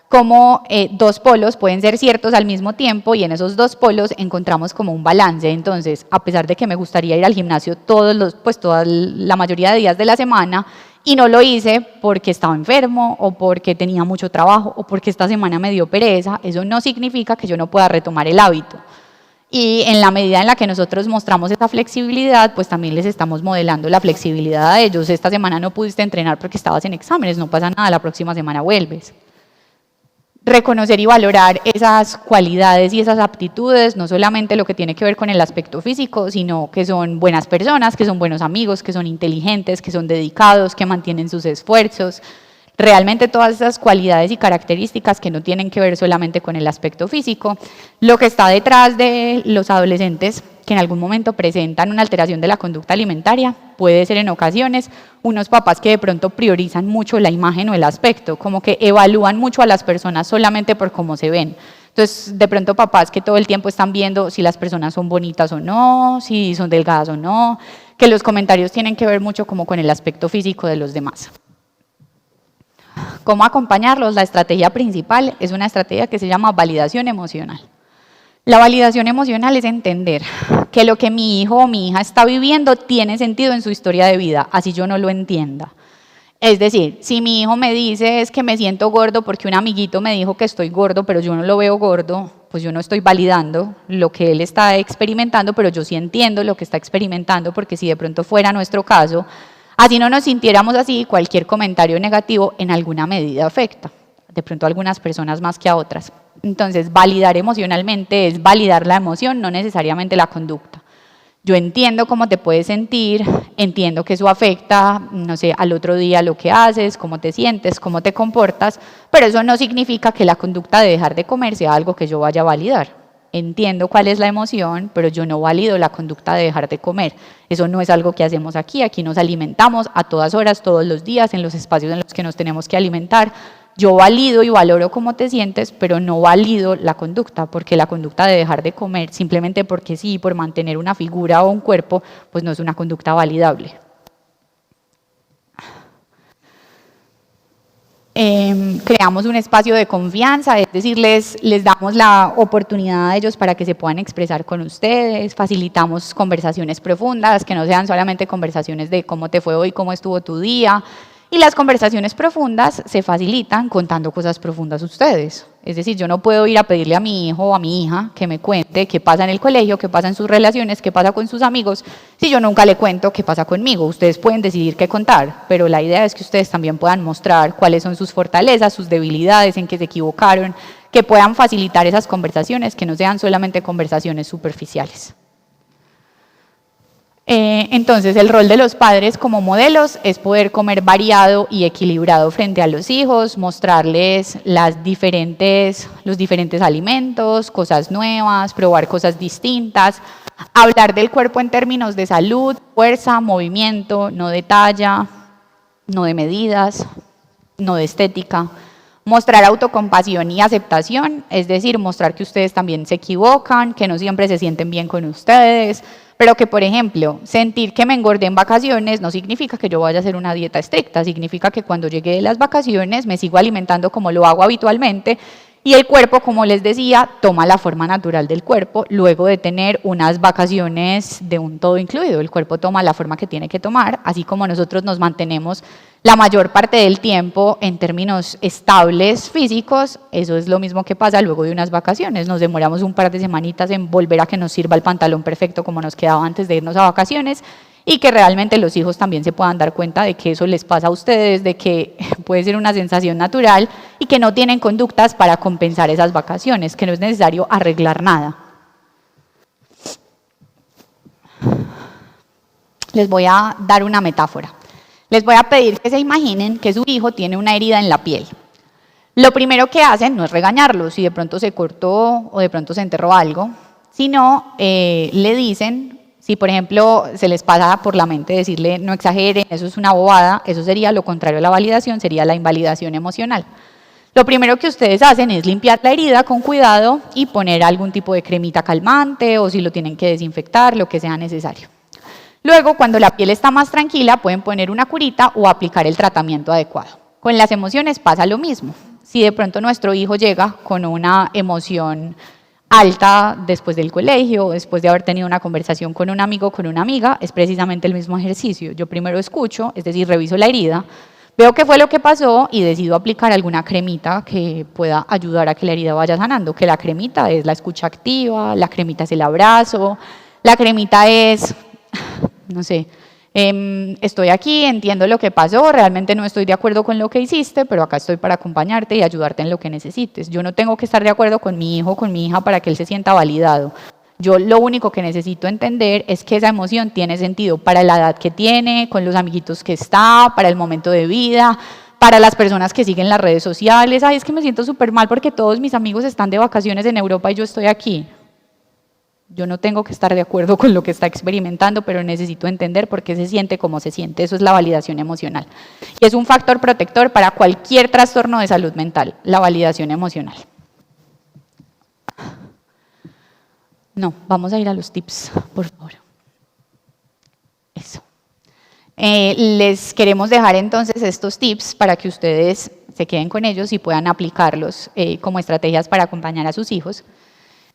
cómo dos polos pueden ser ciertos al mismo tiempo, y en esos dos polos encontramos como un balance. Entonces, a pesar de que me gustaría ir al gimnasio toda la mayoría de días de la semana, y no lo hice porque estaba enfermo, o porque tenía mucho trabajo, o porque esta semana me dio pereza, eso no significa que yo no pueda retomar el hábito. Y en la medida en la que nosotros mostramos esa flexibilidad, pues también les estamos modelando la flexibilidad a ellos. Esta semana no pudiste entrenar porque estabas en exámenes, no pasa nada, la próxima semana vuelves. Reconocer y valorar esas cualidades y esas aptitudes, no solamente lo que tiene que ver con el aspecto físico, sino que son buenas personas, que son buenos amigos, que son inteligentes, que son dedicados, que mantienen sus esfuerzos. Realmente todas esas cualidades y características que no tienen que ver solamente con el aspecto físico. Lo que está detrás de los adolescentes que en algún momento presentan una alteración de la conducta alimentaria puede ser en ocasiones unos papás que de pronto priorizan mucho la imagen o el aspecto, como que evalúan mucho a las personas solamente por cómo se ven. Entonces, de pronto papás que todo el tiempo están viendo si las personas son bonitas o no, si son delgadas o no, que los comentarios tienen que ver mucho como con el aspecto físico de los demás. ¿Cómo acompañarlos? La estrategia principal es una estrategia que se llama validación emocional. La validación emocional es entender que lo que mi hijo o mi hija está viviendo tiene sentido en su historia de vida, así yo no lo entienda. Es decir, si mi hijo me dice es que me siento gordo porque un amiguito me dijo que estoy gordo, pero yo no lo veo gordo, pues yo no estoy validando lo que él está experimentando, pero yo sí entiendo lo que está experimentando, porque si de pronto fuera nuestro caso, así no nos sintiéramos así, cualquier comentario negativo en alguna medida afecta, de pronto a algunas personas más que a otras. Entonces, validar emocionalmente es validar la emoción, no necesariamente la conducta. Yo entiendo cómo te puedes sentir, entiendo que eso afecta, no sé, al otro día lo que haces, cómo te sientes, cómo te comportas, pero eso no significa que la conducta de dejar de comer sea algo que yo vaya a validar. Entiendo cuál es la emoción, pero yo no valido la conducta de dejar de comer. Eso no es algo que hacemos aquí. Aquí nos alimentamos a todas horas, todos los días, en los espacios en los que nos tenemos que alimentar. Yo valido y valoro cómo te sientes, pero no valido la conducta, porque la conducta de dejar de comer, simplemente porque sí, por mantener una figura o un cuerpo, pues no es una conducta validable. Creamos un espacio de confianza, es decir, les damos la oportunidad a ellos para que se puedan expresar con ustedes, facilitamos conversaciones profundas, que no sean solamente conversaciones de cómo te fue hoy, cómo estuvo tu día, y las conversaciones profundas se facilitan contando cosas profundas ustedes. Es decir, yo no puedo ir a pedirle a mi hijo o a mi hija que me cuente qué pasa en el colegio, qué pasa en sus relaciones, qué pasa con sus amigos, si yo nunca le cuento qué pasa conmigo. Ustedes pueden decidir qué contar, pero la idea es que ustedes también puedan mostrar cuáles son sus fortalezas, sus debilidades, en qué se equivocaron, que puedan facilitar esas conversaciones, que no sean solamente conversaciones superficiales. Entonces, el rol de los padres como modelos es poder comer variado y equilibrado frente a los hijos, mostrarles los diferentes alimentos, cosas nuevas, probar cosas distintas, hablar del cuerpo en términos de salud, fuerza, movimiento, no de talla, no de medidas, no de estética. Mostrar autocompasión y aceptación, es decir, mostrar que ustedes también se equivocan, que no siempre se sienten bien con ustedes, pero que, por ejemplo, sentir que me engordé en vacaciones no significa que yo vaya a hacer una dieta estricta, significa que cuando llegue de las vacaciones me sigo alimentando como lo hago habitualmente y el cuerpo, como les decía, toma la forma natural del cuerpo luego de tener unas vacaciones de un todo incluido. El cuerpo toma la forma que tiene que tomar, así como nosotros nos mantenemos la mayor parte del tiempo en términos estables físicos, eso es lo mismo que pasa luego de unas vacaciones. Nos demoramos un par de semanitas en volver a que nos sirva el pantalón perfecto como nos quedaba antes de irnos a vacaciones y que realmente los hijos también se puedan dar cuenta de que eso les pasa a ustedes, de que puede ser una sensación natural y que no tienen conductas para compensar esas vacaciones, que no es necesario arreglar nada. Les voy a dar una metáfora. Les voy a pedir que se imaginen que su hijo tiene una herida en la piel. Lo primero que hacen no es regañarlo si de pronto se cortó o de pronto se enterró algo, sino le dicen, si por ejemplo se les pasa por la mente decirle no exageren, eso es una bobada, eso sería lo contrario a la validación, sería la invalidación emocional. Lo primero que ustedes hacen es limpiar la herida con cuidado y poner algún tipo de cremita calmante o si lo tienen que desinfectar, lo que sea necesario. Luego, cuando la piel está más tranquila, pueden poner una curita o aplicar el tratamiento adecuado. Con las emociones pasa lo mismo. Si de pronto nuestro hijo llega con una emoción alta después del colegio, después de haber tenido una conversación con un amigo o con una amiga, es precisamente el mismo ejercicio. Yo primero escucho, es decir, reviso la herida, veo qué fue lo que pasó y decido aplicar alguna cremita que pueda ayudar a que la herida vaya sanando, que la cremita es la escucha activa, la cremita es el abrazo, la cremita es, no sé, estoy aquí, entiendo lo que pasó, realmente no estoy de acuerdo con lo que hiciste, pero acá estoy para acompañarte y ayudarte en lo que necesites. Yo no tengo que estar de acuerdo con mi hijo o con mi hija para que él se sienta validado. Yo lo único que necesito entender es que esa emoción tiene sentido para la edad que tiene, con los amiguitos que está, para el momento de vida, para las personas que siguen las redes sociales. Ay, es que me siento súper mal porque todos mis amigos están de vacaciones en Europa y yo estoy aquí. Yo no tengo que estar de acuerdo con lo que está experimentando, pero necesito entender por qué se siente como se siente. Eso es la validación emocional. Y es un factor protector para cualquier trastorno de salud mental, la validación emocional. No, vamos a ir a los tips, por favor. Eso. Les queremos dejar entonces estos tips para que ustedes se queden con ellos y puedan aplicarlos como estrategias para acompañar a sus hijos.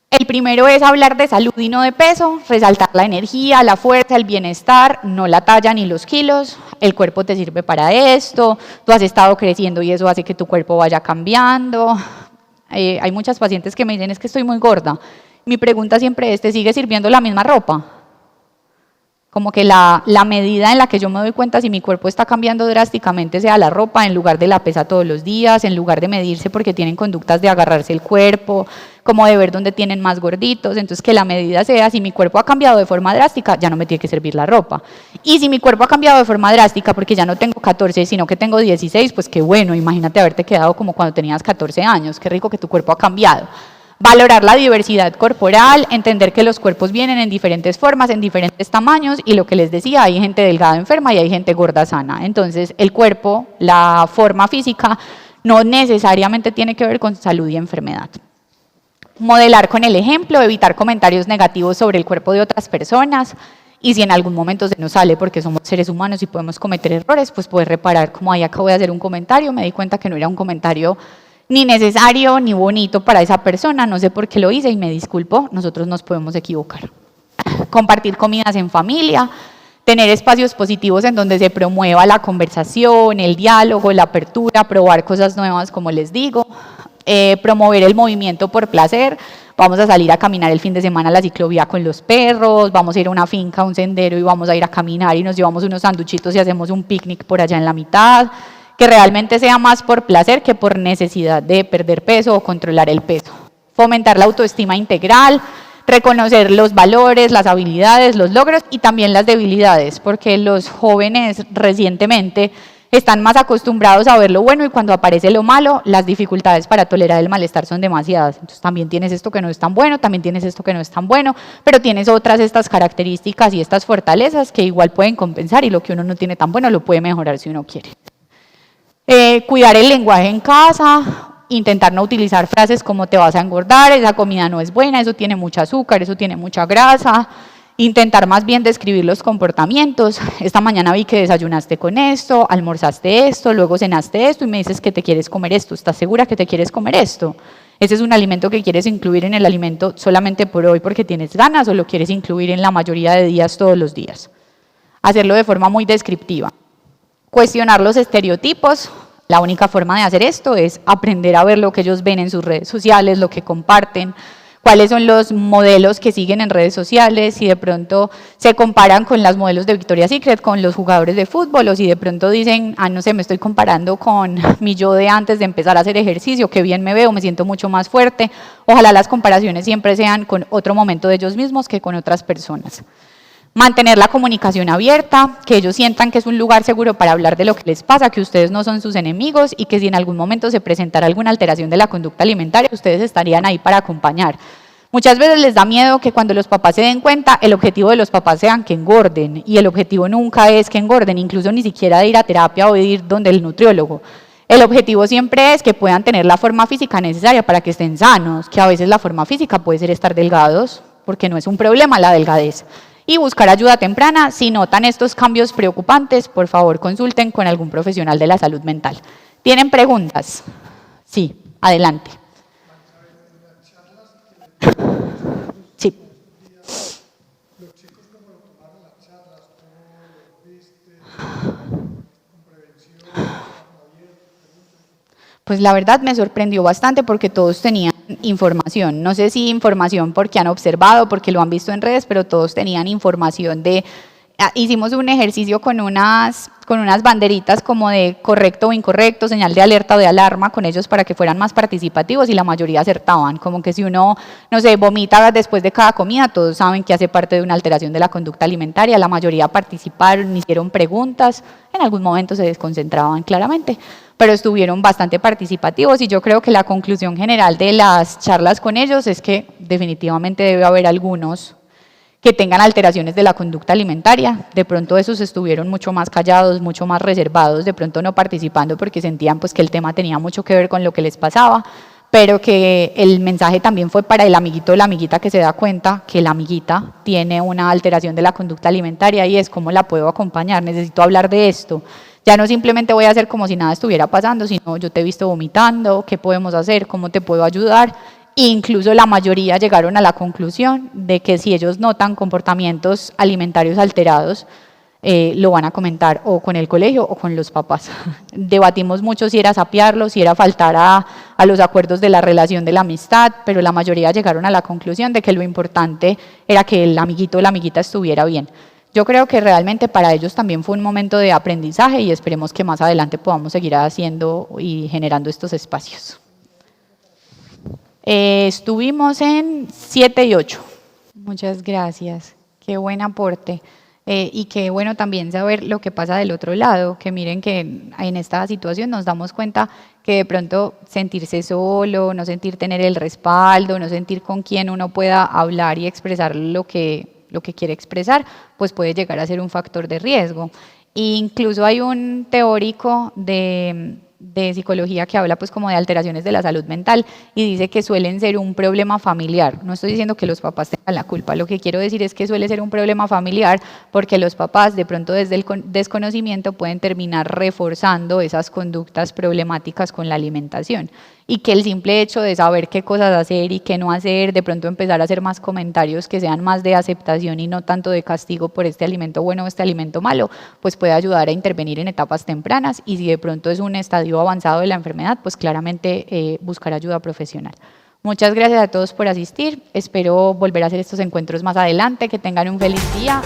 El primero es hablar de salud y no de peso, resaltar la energía, la fuerza, el bienestar, no la talla ni los kilos. El cuerpo te sirve para esto, tú has estado creciendo y eso hace que tu cuerpo vaya cambiando. Hay muchas pacientes que me dicen, es que estoy muy gorda. Mi pregunta siempre es, ¿te sigue sirviendo la misma ropa? Como que la medida en la que yo me doy cuenta si mi cuerpo está cambiando drásticamente sea la ropa, en lugar de la pesa todos los días, en lugar de medirse porque tienen conductas de agarrarse el cuerpo, como de ver dónde tienen más gorditos. Entonces que la medida sea, si mi cuerpo ha cambiado de forma drástica, ya no me tiene que servir la ropa. Y si mi cuerpo ha cambiado de forma drástica porque ya no tengo 14, sino que tengo 16, pues qué bueno, imagínate haberte quedado como cuando tenías 14 años, qué rico que tu cuerpo ha cambiado. Valorar la diversidad corporal, entender que los cuerpos vienen en diferentes formas, en diferentes tamaños, y lo que les decía, hay gente delgada enferma y hay gente gorda sana. Entonces, el cuerpo, la forma física, no necesariamente tiene que ver con salud y enfermedad. Modelar con el ejemplo, evitar comentarios negativos sobre el cuerpo de otras personas, y si en algún momento se nos sale, porque somos seres humanos y podemos cometer errores, pues poder reparar, como ahí acabo de hacer un comentario, me di cuenta que no era un comentario ni necesario, ni bonito para esa persona, no sé por qué lo hice y me disculpo, nosotros nos podemos equivocar. Compartir comidas en familia, tener espacios positivos en donde se promueva la conversación, el diálogo, la apertura, probar cosas nuevas, como les digo, promover el movimiento por placer, vamos a salir a caminar el fin de semana a la ciclovía con los perros, vamos a ir a una finca, a un sendero y vamos a ir a caminar y nos llevamos unos sanduchitos y hacemos un picnic por allá en la mitad, que realmente sea más por placer que por necesidad de perder peso o controlar el peso. Fomentar la autoestima integral, reconocer los valores, las habilidades, los logros y también las debilidades, porque los jóvenes recientemente están más acostumbrados a ver lo bueno y cuando aparece lo malo, las dificultades para tolerar el malestar son demasiadas. Entonces también tienes esto que no es tan bueno, también tienes esto que no es tan bueno, pero tienes otras estas características y estas fortalezas que igual pueden compensar y lo que uno no tiene tan bueno lo puede mejorar si uno quiere. Cuidar el lenguaje en casa, intentar no utilizar frases como te vas a engordar, esa comida no es buena, eso tiene mucho azúcar, eso tiene mucha grasa, intentar más bien describir los comportamientos. Esta mañana vi que desayunaste con esto, almorzaste esto, luego cenaste esto y me dices que te quieres comer esto, ¿estás segura que te quieres comer esto? ¿Ese es un alimento que quieres incluir en el alimento solamente por hoy porque tienes ganas o lo quieres incluir en la mayoría de días todos los días? Hacerlo de forma muy descriptiva. Cuestionar los estereotipos. La única forma de hacer esto es aprender a ver lo que ellos ven en sus redes sociales, lo que comparten, cuáles son los modelos que siguen en redes sociales, si de pronto se comparan con las modelos de Victoria's Secret, con los jugadores de fútbol, o si de pronto dicen, no sé, me estoy comparando con mi yo de antes de empezar a hacer ejercicio, qué bien me veo, me siento mucho más fuerte. Ojalá las comparaciones siempre sean con otro momento de ellos mismos que con otras personas. Mantener la comunicación abierta, que ellos sientan que es un lugar seguro para hablar de lo que les pasa, que ustedes no son sus enemigos y que si en algún momento se presentara alguna alteración de la conducta alimentaria, ustedes estarían ahí para acompañar. Muchas veces les da miedo que cuando los papás se den cuenta, el objetivo de los papás sean que engorden, y el objetivo nunca es que engorden, incluso ni siquiera de ir a terapia o de ir donde el nutriólogo. El objetivo siempre es que puedan tener la forma física necesaria para que estén sanos, que a veces la forma física puede ser estar delgados, porque no es un problema la delgadez. Y buscar ayuda temprana. Si notan estos cambios preocupantes, por favor consulten con algún profesional de la salud mental. ¿Tienen preguntas? Sí, adelante. Sí. Pues la verdad me sorprendió bastante porque todos tenían información. No sé si información porque han observado, porque lo han visto en redes, pero todos tenían información de... Hicimos un ejercicio con unas banderitas como de correcto o incorrecto, señal de alerta o de alarma con ellos para que fueran más participativos y la mayoría acertaban. Como que si uno, no sé, vomita después de cada comida, todos saben que hace parte de una alteración de la conducta alimentaria. La mayoría participaron, hicieron preguntas, en algún momento se desconcentraban claramente, pero estuvieron bastante participativos y yo creo que la conclusión general de las charlas con ellos es que definitivamente debe haber algunos que tengan alteraciones de la conducta alimentaria. De pronto esos estuvieron mucho más callados, mucho más reservados, de pronto no participando porque sentían pues que el tema tenía mucho que ver con lo que les pasaba, pero que el mensaje también fue para el amiguito o la amiguita que se da cuenta que la amiguita tiene una alteración de la conducta alimentaria y es cómo la puedo acompañar, necesito hablar de esto. Ya no simplemente voy a hacer como si nada estuviera pasando, sino yo te he visto vomitando, ¿qué podemos hacer? ¿Cómo te puedo ayudar? Incluso la mayoría llegaron a la conclusión de que si ellos notan comportamientos alimentarios alterados, lo van a comentar o con el colegio o con los papás. Debatimos mucho si era sapearlo, si era faltar a los acuerdos de la relación de la amistad, pero la mayoría llegaron a la conclusión de que lo importante era que el amiguito o la amiguita estuviera bien. Yo creo que realmente para ellos también fue un momento de aprendizaje y esperemos que más adelante podamos seguir haciendo y generando estos espacios. Estuvimos en 7 y 8. Muchas gracias. Qué buen aporte. Y qué bueno también saber lo que pasa del otro lado, que miren que en esta situación nos damos cuenta que de pronto sentirse solo, no sentir tener el respaldo, no sentir con quién uno pueda hablar y expresar lo que quiere expresar, pues puede llegar a ser un factor de riesgo. E incluso hay un teórico de psicología que habla pues como de alteraciones de la salud mental y dice que suelen ser un problema familiar. No estoy diciendo que los papás tengan la culpa, lo que quiero decir es que suele ser un problema familiar porque los papás de pronto desde el desconocimiento pueden terminar reforzando esas conductas problemáticas con la alimentación y que el simple hecho de saber qué cosas hacer y qué no hacer, de pronto empezar a hacer más comentarios que sean más de aceptación y no tanto de castigo por este alimento bueno o este alimento malo, pues puede ayudar a intervenir en etapas tempranas y si de pronto es un estadio avanzado de la enfermedad, pues claramente buscar ayuda profesional. Muchas gracias a todos por asistir, espero volver a hacer estos encuentros más adelante, que tengan un feliz día.